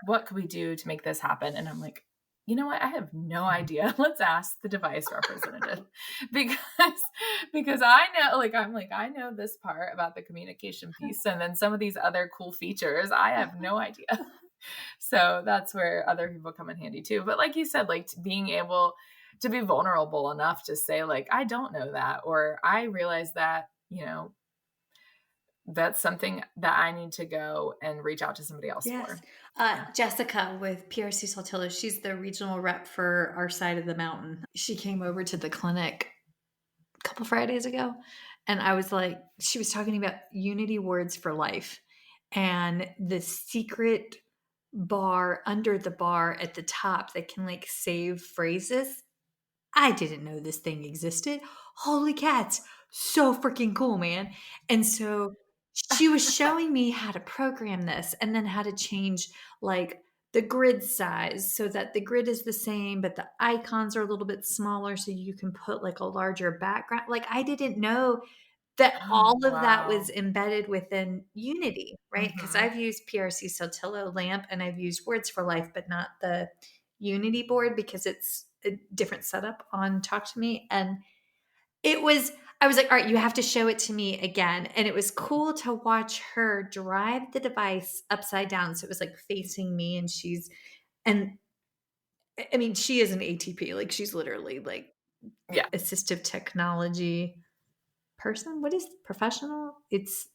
what can we do to make this happen? And I'm like, you know what? I have no idea. Let's ask the device representative because I know, I know this part about the communication piece, and then some of these other cool features, I have no idea. So that's where other people come in handy too. But like you said, like being able to be vulnerable enough to say, like, I don't know that, or I realize that, that's something that I need to go and reach out to somebody else Yes. for. Yeah. Jessica with PRC Saltillo, she's the regional rep for our side of the mountain. She came over to the clinic a couple Fridays ago, and I was like, she was talking about Unity Words for Life and the secret bar under the bar at the top that can like save phrases. I didn't know this thing existed. Holy cats. So freaking cool, man. And so she was showing me how to program this and then how to change like the grid size so that the grid is the same, but the icons are a little bit smaller so you can put like a larger background. Like I didn't know that Oh, all of that was wow. embedded within Unity, right? Because Mm-hmm. I've used PRC Sotillo LAMP and I've used Words for Life, but not the Unity board because it's a different setup on Talk to Me. And I was like, all right, you have to show it to me again. And it was cool to watch her drive the device upside down. So it was like facing me, and and I mean, she is an ATP. Like she's literally like Yeah. assistive technology person. What is professional? It's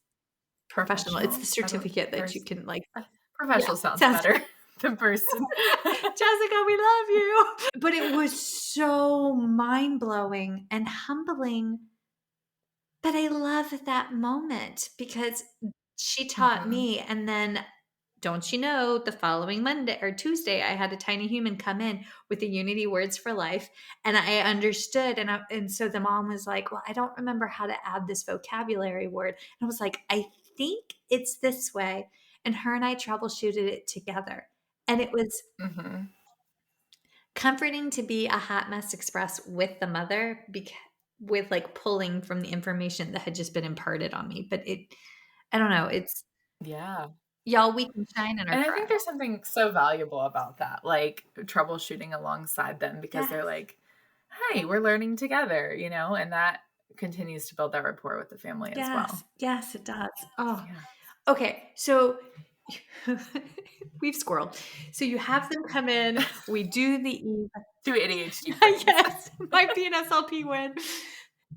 professional. It's the Professional. I don't, certificate that you person. can like, yeah, Professional sounds sounds better than person. Jessica, we love you. But it was so mind-blowing and humbling. But I love that moment because she taught Mm-hmm. me, and then don't you know, the following Monday or Tuesday, I had a tiny human come in with the Unity Words for Life, and I understood. And so the mom was like, "Well, I don't remember how to add this vocabulary word." And I was like, "I think it's this way." And her and I troubleshooted it together, and it was Mm-hmm. comforting to be a hot mess express with the mother, with like pulling from the information that had just been imparted on me. But I don't know, it's Yeah. y'all, we can shine in our And I think craft. there's something so valuable about that, like troubleshooting alongside them, because they're Yes. like, hey, we're learning together, and that continues to build that rapport with the family as Yes. well. Yes, it does. Oh, Yeah. okay. So we've squirreled. So you have them come in, we do the Two ADHD brains. yes, might be an SLP win.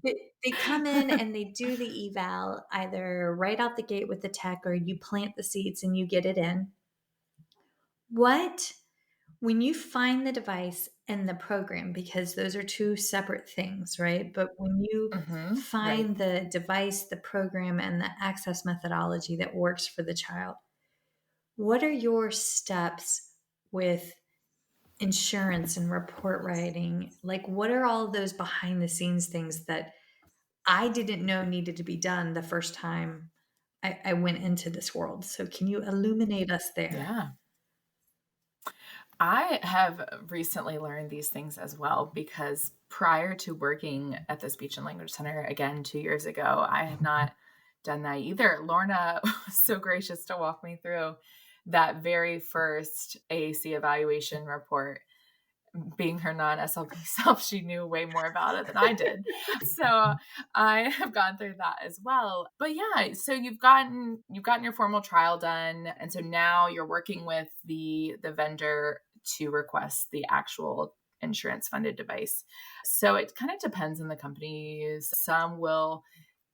They come in and they do the eval either right out the gate with the tech, or you plant the seeds and you get it in. What, when you find the device and the program, because those are two separate things, right? But when you Mm-hmm. Right. find the device, the program, and the access methodology that works for the child, what are your steps with insurance and report writing? Like, what are all those behind the scenes things that I didn't know needed to be done the first time I went into this world? So, can you illuminate us there? Yeah. I have recently learned these things as well, because prior to working at the Speech and Language Center, again, 2 years ago, I had not done that either. Lorna was so gracious to walk me through that very first AAC evaluation report. Being her non-SLP self, she knew way more about it than I did. So I have gone through that as well. But yeah, so you've gotten your formal trial done, and so now you're working with the vendor to request the actual insurance funded device. So it kind of depends on the companies. Some will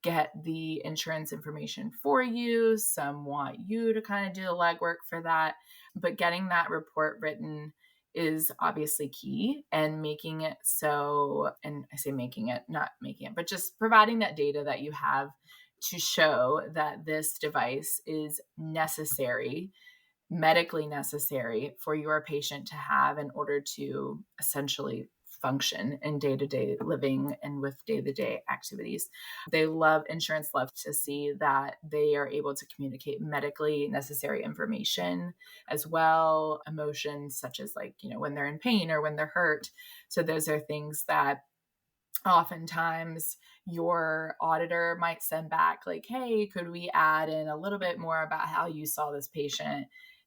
get the insurance information for you, some want you to kind of do the legwork for that, but getting that report written is obviously key, and making it so, and I say making it, not making it, but just providing that data that you have to show that this device is necessary, medically necessary for your patient to have in order to essentially function in day-to-day living and with day-to-day activities. Insurance loves to see that they are able to communicate medically necessary information as well, emotions such as, like, when they're in pain or when they're hurt. So those are things that oftentimes your auditor might send back, like, hey, could we add in a little bit more about how you saw this patient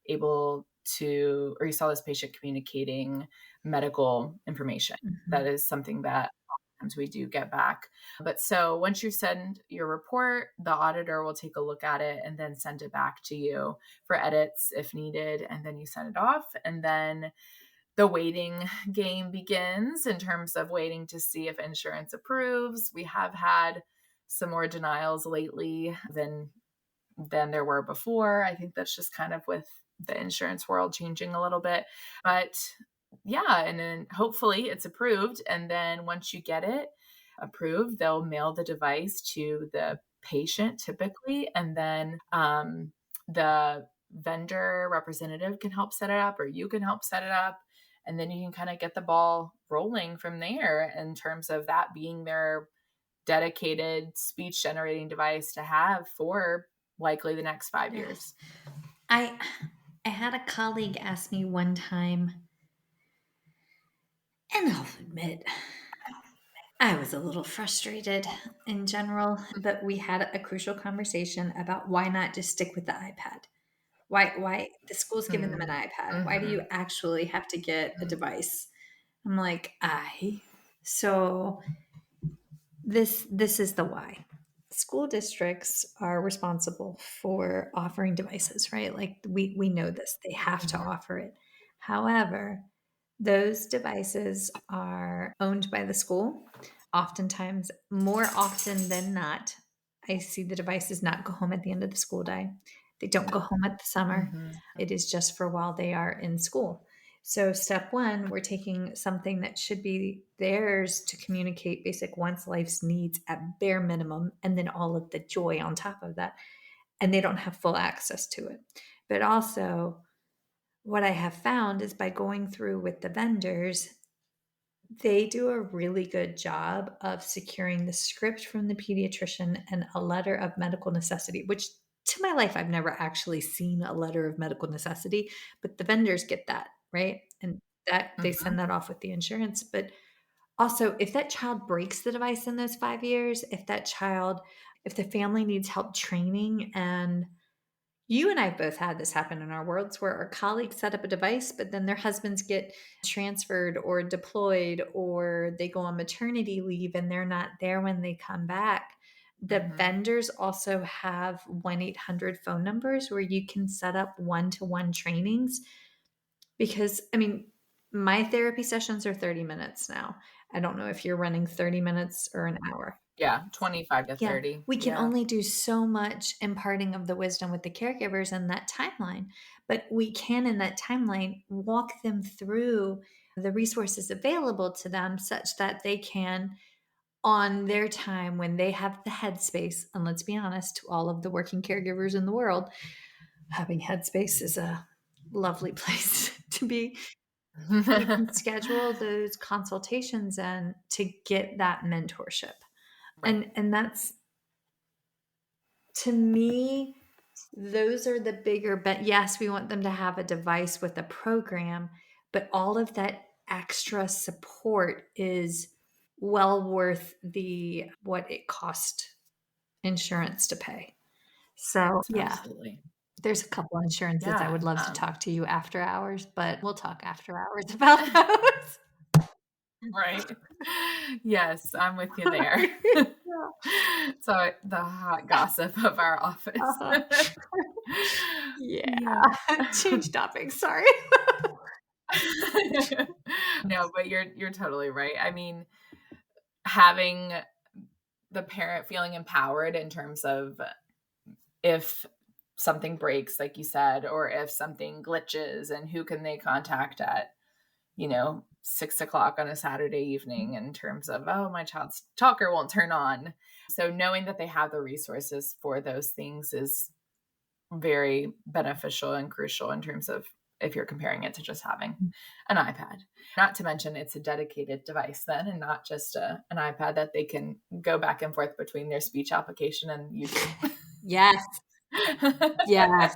you saw this patient communicating medical information. Mm-hmm. That is something that oftentimes we do get back. But so once you send your report, the auditor will take a look at it and then send it back to you for edits if needed. And then you send it off. And then the waiting game begins in terms of waiting to see if insurance approves. We have had some more denials lately than there were before. I think that's just kind of with the insurance world changing a little bit. But yeah, and then hopefully it's approved. And then once you get it approved, they'll mail the device to the patient typically. And then the vendor representative can help set it up, or you can help set it up. And then you can kind of get the ball rolling from there in terms of that being their dedicated speech generating device to have for likely the next 5 years. I had a colleague ask me one time, and I'll admit I was a little frustrated in general, but we had a crucial conversation about why not just stick with the iPad? Why the school's giving them an iPad? Why do you actually have to get a device? I'm like, so this is the why. School districts are responsible for offering devices, right? Like we know this. They have to offer it. However, those devices are owned by the school. Oftentimes, more often than not, I see the devices not go home at the end of the school day. They don't go home at the summer. It is just for while they are in school. So step one, we're taking something that should be theirs to communicate basic wants, life's needs at bare minimum, and then all of the joy on top of that. And they don't have full access to it. But also, what I have found is by going through with the vendors, they do a really good job of securing the script from the pediatrician and a letter of medical necessity, which to my life, I've never actually seen a letter of medical necessity, but the vendors get that, right? And that they send that off with the insurance. But also, if that child breaks the device in those 5 years, if the family needs help training, and you and I both had this happen in our worlds where our colleagues set up a device, but then their husbands get transferred or deployed, or they go on maternity leave and they're not there when they come back. The vendors also have 1-800 phone numbers where you can set up one-to-one trainings. Because, I mean, my therapy sessions are 30 minutes now. I don't know if you're running 30 minutes or an hour. Yeah, 25 to 30. We can only do so much imparting of the wisdom with the caregivers in that timeline, but we can, in that timeline, walk them through the resources available to them such that they can, on their time when they have the headspace, and let's be honest, to all of the working caregivers in the world, having headspace is a lovely place to be. We can schedule those consultations and to get that mentorship. Right. And that's, to me, those are the bigger, but yes, we want them to have a device with a program, but all of that extra support is well worth what it cost insurance to pay. So yeah, Absolutely. there's a couple of insurances I Yeah. would love to talk to you after hours, but we'll talk after hours about those. Right. Yes, I'm with you there. So the hot gossip of our office. Uh-huh. Yeah. Yeah. Change topic. Sorry. No, but you're totally right. I mean, having the parent feeling empowered in terms of if something breaks, like you said, or if something glitches, and who can they contact at, 6 o'clock on a Saturday evening in terms of, oh, my child's talker won't turn on. So knowing that they have the resources for those things is very beneficial and crucial in terms of if you're comparing it to just having an iPad. Not to mention it's a dedicated device then, and not just an iPad that they can go back and forth between their speech application and YouTube. Yes. Yes.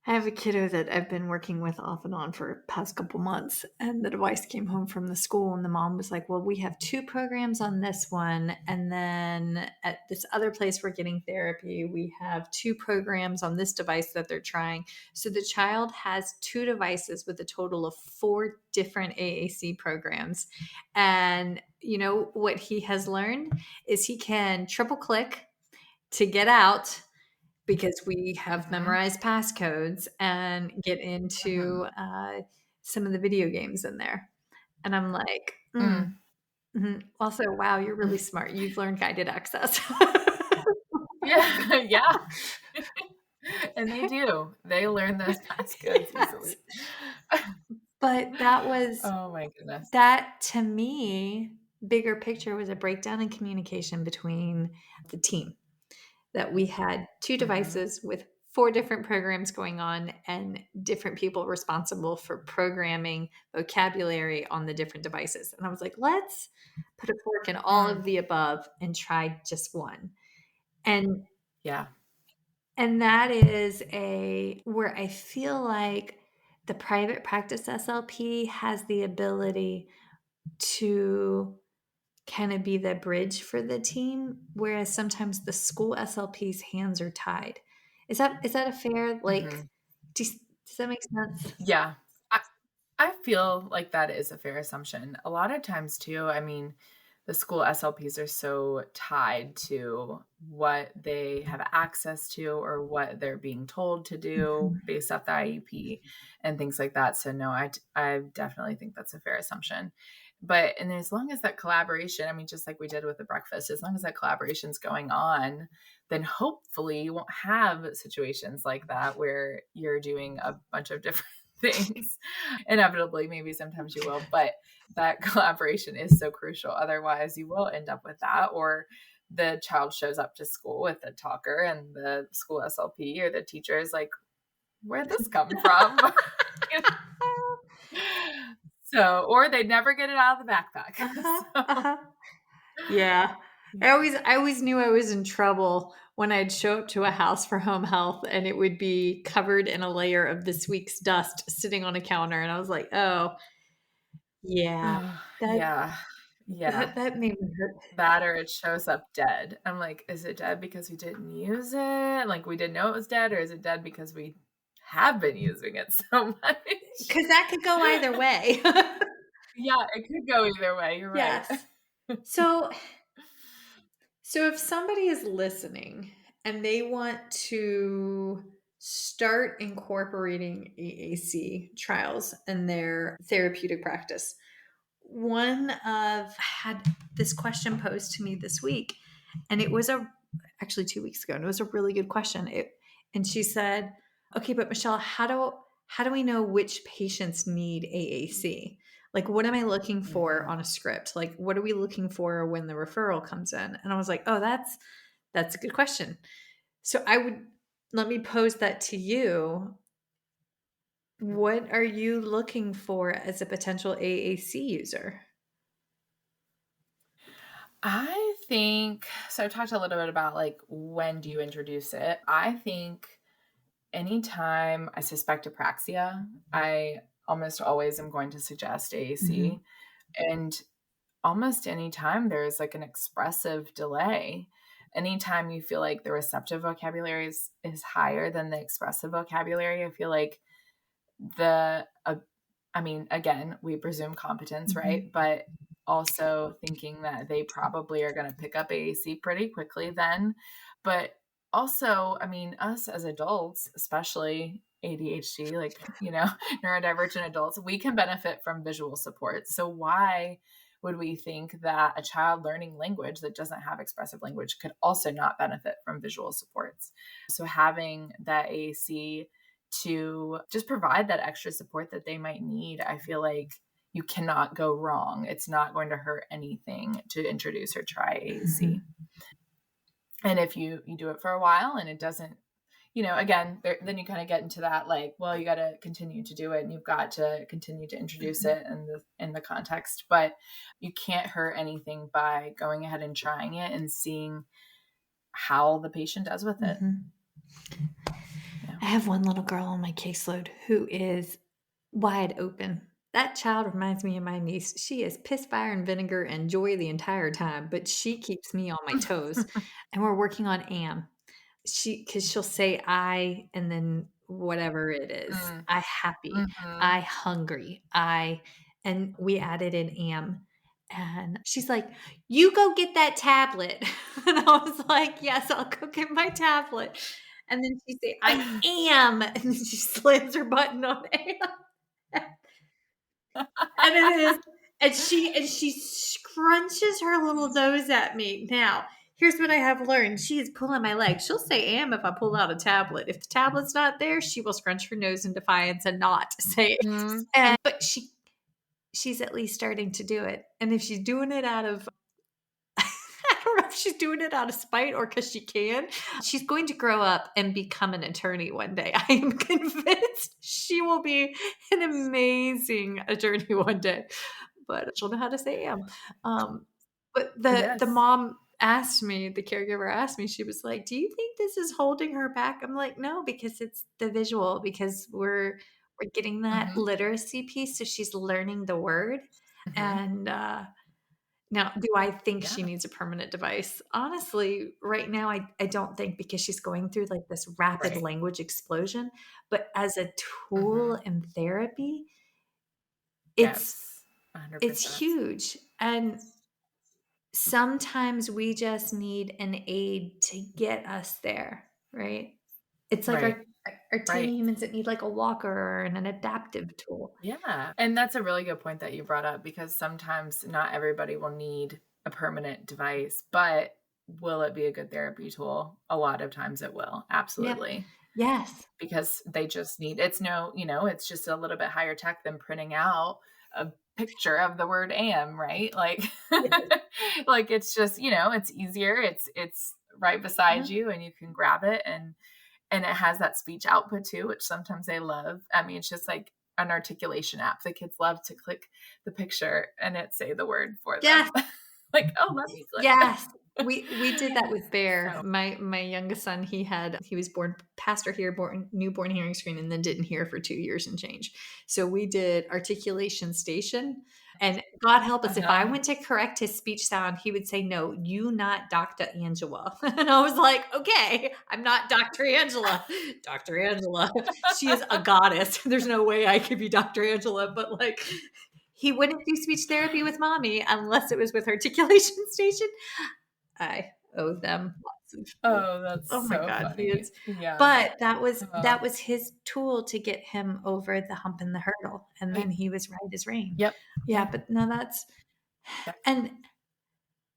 I have a kiddo that I've been working with off and on for the past couple months, and the device came home from the school, and the mom was like, well, we have 2 programs on this one, and then at this other place we're getting therapy, we have 2 programs on this device that they're trying. So the child has 2 devices with a total of 4 different AAC programs. And you know what he has learned is he can triple click to get out, because we have memorized passcodes, and get into some of the video games in there. And I'm like, also, wow, you're really smart. You've learned guided access. Yeah, yeah. And they do. They learn those passcodes easily. But that was, Oh my goodness. that to me, bigger picture, was a breakdown in communication between the team. That we had 2 devices with 4 different programs going on, and different people responsible for programming vocabulary on the different devices. And I was like, let's put a fork in all of the above and try just one. And Yeah. that is where I feel like the private practice SLP has the ability to kind of be the bridge for the team, whereas sometimes the school SLP's hands are tied. Is that a fair, does that make sense? Yeah. I feel like that is a fair assumption. A lot of times too, I mean, the school SLPs are so tied to what they have access to or what they're being told to do based off the IEP and things like that. So no, I definitely think that's a fair assumption. But, and as long as that collaboration, I mean, just like we did with the breakfast, as long as that collaboration is going on, then hopefully you won't have situations like that where you're doing a bunch of different things. Inevitably, maybe sometimes you will, but that collaboration is so crucial. Otherwise, you will end up with that, or the child shows up to school with a talker and the school SLP or the teacher is like, where'd this come from? So, or they never get it out of the backpack. Yeah. I always knew I was in trouble when I'd show up to a house for home health and it would be covered in a layer of this week's dust sitting on a counter. And I was like, oh, yeah, Yeah. that made me hurt. That, or it shows up dead. I'm like, is it dead because we didn't use it? Like we didn't know it was dead, or is it dead because we have been using it so much? Because that could go either way. Yeah, it could go either way. You're right. Yes. So if somebody is listening and they want to start incorporating AAC trials in their therapeutic practice, I had this question posed to me this week, and it was actually 2 weeks ago, and it was a really good question. And she said, okay, but Michelle, how do we know which patients need AAC? Like, what am I looking for on a script? Like, what are we looking for when the referral comes in? And I was like, oh, that's a good question. So let me pose that to you. What are you looking for as a potential AAC user? I think so. I talked a little bit about like, when do you introduce it? I think anytime I suspect apraxia, I almost always am going to suggest AAC. And almost anytime there's like an expressive delay, anytime you feel like the receptive vocabulary is higher than the expressive vocabulary, I feel like again, we presume competence, right? But also thinking that they probably are going to pick up AAC pretty quickly then. But also, us as adults, especially ADHD, like, neurodivergent adults, we can benefit from visual support. So why would we think that a child learning language that doesn't have expressive language could also not benefit from visual supports? So having that AAC to just provide that extra support that they might need, I feel like you cannot go wrong. It's not going to hurt anything to introduce or try AAC. And if you do it for a while and it doesn't, again, then you kind of get into that, like, well, you got to continue to do it and you've got to continue to introduce it in the context, but you can't hurt anything by going ahead and trying it and seeing how the patient does with it. I have one little girl on my caseload who is wide open. That child reminds me of my niece. She is piss, fire, and vinegar and joy the entire time, but she keeps me on my toes. And we're working on AM. Because she'll say I and then whatever it is. I happy, I hungry, and we added an am. And she's like, you go get that tablet. And I was like, yes, I'll go get my tablet. And then she say, I am. And then she slams her button on am. And it is. And she scrunches her little nose at me. Now, here's what I have learned. She is pulling my leg. She'll say am if I pull out a tablet. If the tablet's not there, she will scrunch her nose in defiance and not say it. But she's at least starting to do it. And if she's doing it out of I don't know if she's doing it out of spite or because she can. She's going to grow up and become an attorney one day. I am convinced she will be an amazing attorney one day. But she'll know how to say am. But the mom asked me, the caregiver asked me, she was like, do you think this is holding her back? I'm like, no, because it's the visual, because we're getting that literacy piece. So she's learning the word. And now, do I think she needs a permanent device? Honestly, right now, I don't think, because she's going through like this rapid language explosion. But as a tool in therapy, it's huge. And sometimes we just need an aid to get us there, right? It's like our tiny humans that need like a walker or an adaptive tool. Yeah. And that's a really good point that you brought up, because sometimes not everybody will need a permanent device, but will it be a good therapy tool? A lot of times it will. Absolutely. Yep. Yes. Because they just need, it's just a little bit higher tech than printing out a picture of the word am, right? Like, like it's just, it's easier. It's right beside you and you can grab it, and it has that speech output too, which sometimes they love. I mean, it's just like an articulation app. The kids love to click the picture and it say the word for them. Yes. Like, oh, let me click. Yes. We did that with Bear. So, my youngest son, he was born past or here, newborn hearing screen, and then didn't hear for 2 years and change. So we did articulation station, and God help us, if I went to correct his speech sound, he would say, no, you not Dr. Angela. And I was like, okay, I'm not Dr. Angela. Dr. Angela, she is a goddess. There's no way I could be Dr. Angela, but like, he wouldn't do speech therapy with mommy unless it was with articulation station. I owe them lots of. Oh my God, funny. But that was his tool to get him over the hump and the hurdle, and then he was right as rain. Yep. Yeah, but no, that's and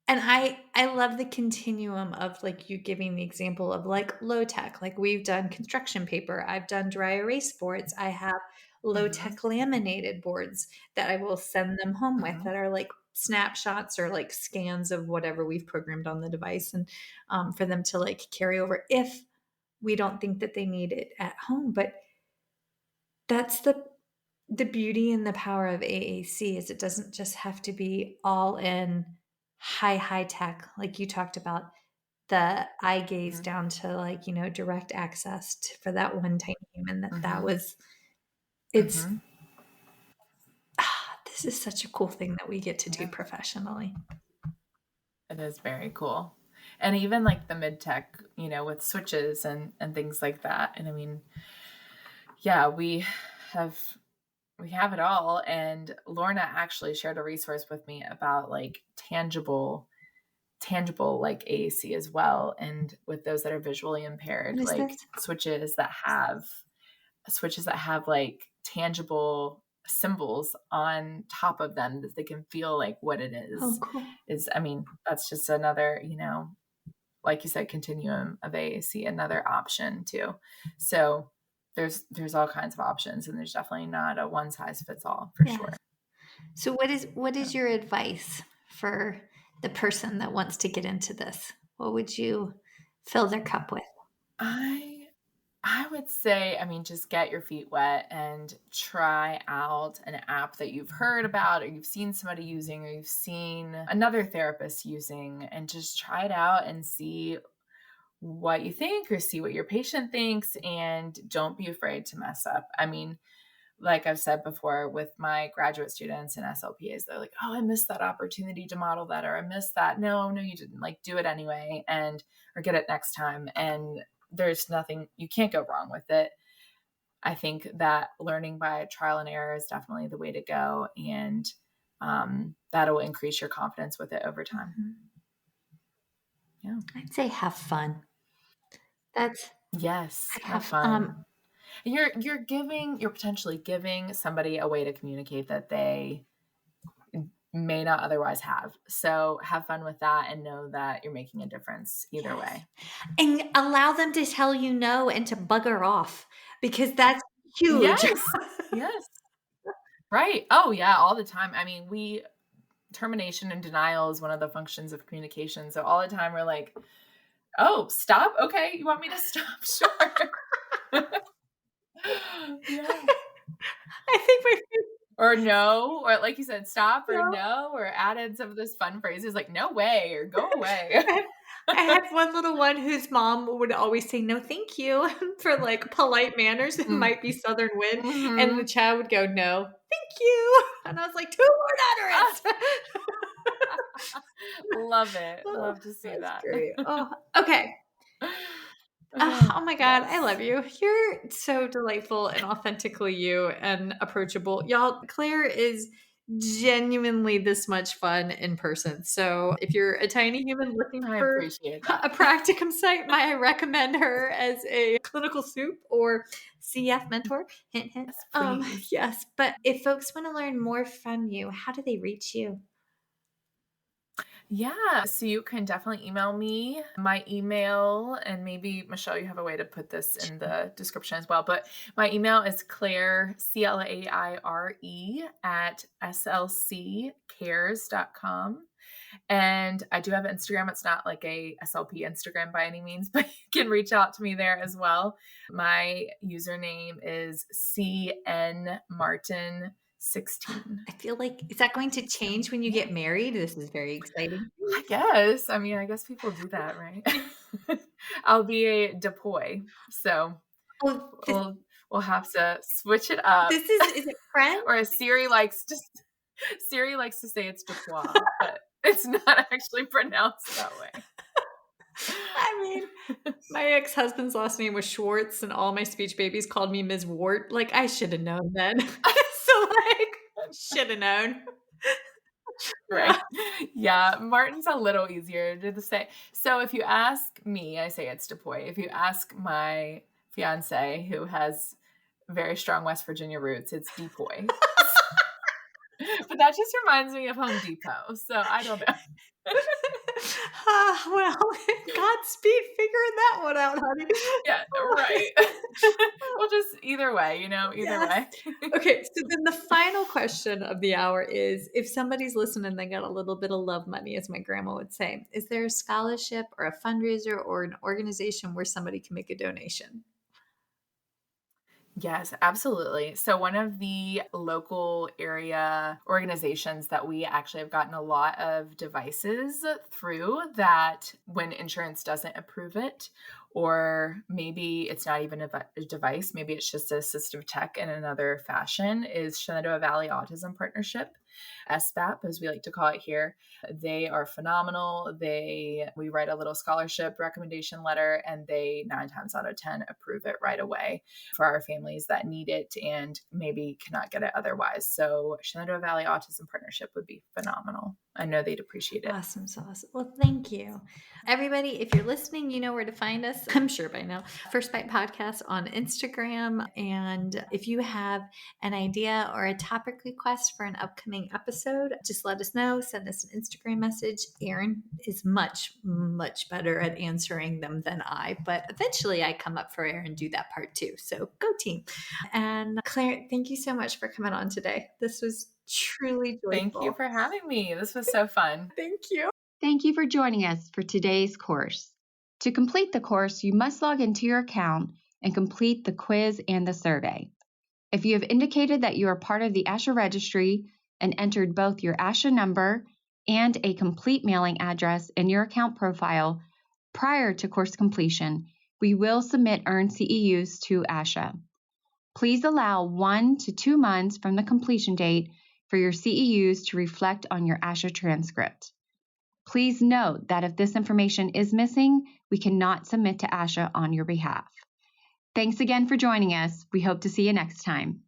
I love the continuum of like you giving the example of like low tech. Like we've done construction paper, I've done dry erase boards, I have low tech laminated boards that I will send them home with that are like snapshots or like scans of whatever we've programmed on the device, and for them to like carry over if we don't think that they need it at home. But that's the beauty and the power of AAC, is it doesn't just have to be all in high tech like you talked about. the eye gaze down to like, direct access for that one tiny human that was, it's, this is such a cool thing that we get to do professionally. It is very cool. And even like the mid-tech, with switches and things like that. And I mean, yeah, we have it all. And Lorna actually shared a resource with me about like tangible like AAC as well. And with those that are visually impaired, like switches that have like tangible symbols on top of them that they can feel like what it is. Oh, cool. I mean, that's just another, like you said, continuum of AAC, another option too. So there's all kinds of options, and there's definitely not a one size fits all for sure. So what is your advice for the person that wants to get into this? What would you fill their cup with? I would say, I mean, just get your feet wet and try out an app that you've heard about, or you've seen somebody using, or you've seen another therapist using, and just try it out and see what you think, or see what your patient thinks, and don't be afraid to mess up. I mean, like I've said before with my graduate students and SLPs, they're like, oh, I missed that opportunity to model that, or I missed that. No, you didn't. Like, do it anyway, or get it next time. And there's nothing, you can't go wrong with it. I think that learning by trial and error is definitely the way to go. And that'll increase your confidence with it over time. Yeah. I'd say have fun. Have fun. You're potentially giving somebody a way to communicate that they may not otherwise have. So have fun with that and know that you're making a difference either way. And allow them to tell you no and to bugger off, because that's huge. Yes. Right. Oh yeah. All the time. I mean, termination and denial is one of the functions of communication. So all the time we're like, oh, stop. Okay. You want me to stop? Sure. Yeah. I think or no, or like you said, stop, or no, or added some of those fun phrases like no way, or go away. I had one little one whose mom would always say no thank you for like polite manners. It might be Southern wind. And the child would go, no, thank you. And I was like, 2 word utterance. Love it. Love to see that. Great. Oh, okay. Oh my God, yes. I love you. You're so delightful and authentically you and approachable. Y'all, Claire is genuinely this much fun in person. So if you're a tiny human looking for a practicum site, might I recommend her as a clinical soup or CF mentor? Hint, hint. Yes. But if folks want to learn more from you, how do they reach you? Yeah, so you can definitely email me. My email, and maybe Michelle, you have a way to put this in the description as well, but my email is Claire, CLAIRE at slccares.com. And I do have Instagram. It's not like a SLP Instagram by any means, but you can reach out to me there as well. My username is CNMartin16. I feel like, is that going to change when you get married? This is very exciting. I guess. I mean, I guess people do that, right? I'll be a DePoy, so we'll have to switch it up. Is it friend? Or Siri likes to say it's DePoy, but it's not actually pronounced that way. I mean, my ex-husband's last name was Schwartz, and all my speech babies called me Ms. Wart. Like, I should have known then. Should have known. Right. Yeah. Martin's a little easier to say. So if you ask me, I say it's DePoy. If you ask my fiance, who has very strong West Virginia roots, it's DePoy. But that just reminds me of Home Depot. So I don't know. Well, Godspeed figuring that one out, honey. Yeah, right. Well, just either way, either way. Okay, so then the final question of the hour is, if somebody's listening, they got a little bit of love money, as my grandma would say, is there a scholarship or a fundraiser or an organization where somebody can make a donation? Yes, absolutely. So one of the local area organizations that we actually have gotten a lot of devices through that when insurance doesn't approve it, or maybe it's not even a device, maybe it's just assistive tech in another fashion, is Shenandoah Valley Autism Partnership, SBAP, as we like to call it here. They are phenomenal. We write a little scholarship recommendation letter, and they 9 times out of 10 approve it right away for our families that need it and maybe cannot get it otherwise. So Shenandoah Valley Autism Partnership would be phenomenal. I know they'd appreciate it. Awesome sauce. Well, thank you. Everybody, if you're listening, you know where to find us. I'm sure by now. First Bite Podcast on Instagram. And if you have an idea or a topic request for an upcoming episode, just let us know. Send us an Instagram message. Erin is much, much better at answering them than I, but eventually I come up for air and do that part too. So go team. And Claire, thank you so much for coming on today. This was truly joyful. Thank you for having me. This was so fun. Thank you. Thank you for joining us for today's course. To complete the course, you must log into your account and complete the quiz and the survey. If you have indicated that you are part of the ASHA registry and entered both your ASHA number and a complete mailing address in your account profile prior to course completion, we will submit earned CEUs to ASHA. Please allow 1 to 2 months from the completion date for your CEUs to reflect on your ASHA transcript. Please note that if this information is missing, we cannot submit to ASHA on your behalf. Thanks again for joining us. We hope to see you next time.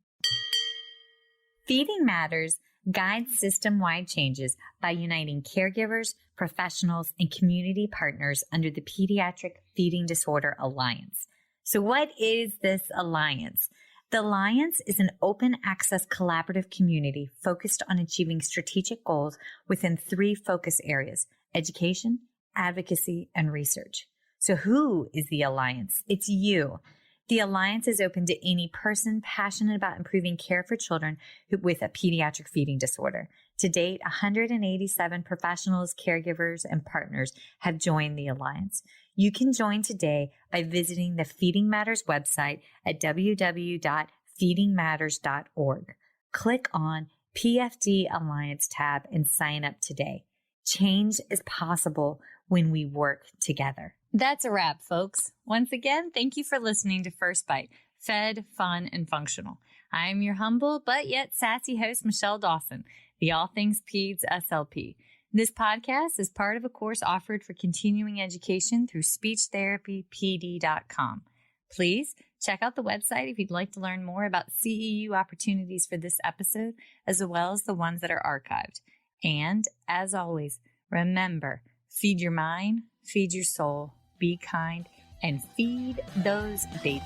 Feeding Matters guides system-wide changes by uniting caregivers, professionals, and community partners under the Pediatric Feeding Disorder Alliance. So what is this alliance? The Alliance is an open access collaborative community focused on achieving strategic goals within 3 focus areas: education, advocacy, and research. So who is the Alliance? It's you. The Alliance is open to any person passionate about improving care for children with a pediatric feeding disorder. To date, 187 professionals, caregivers, and partners have joined the Alliance. You can join today by visiting the Feeding Matters website at www.feedingmatters.org. Click on PFD Alliance tab and sign up today. Change is possible when we work together. That's a wrap, folks. Once again, thank you for listening to First Bite, fed, fun, and functional. I am your humble but yet sassy host, Michelle Dawson, the All Things Peds SLP. This podcast is part of a course offered for continuing education through speechtherapypd.com. Please check out the website if you'd like to learn more about CEU opportunities for this episode, as well as the ones that are archived. And as always, remember, feed your mind, feed your soul, be kind, and feed those babies.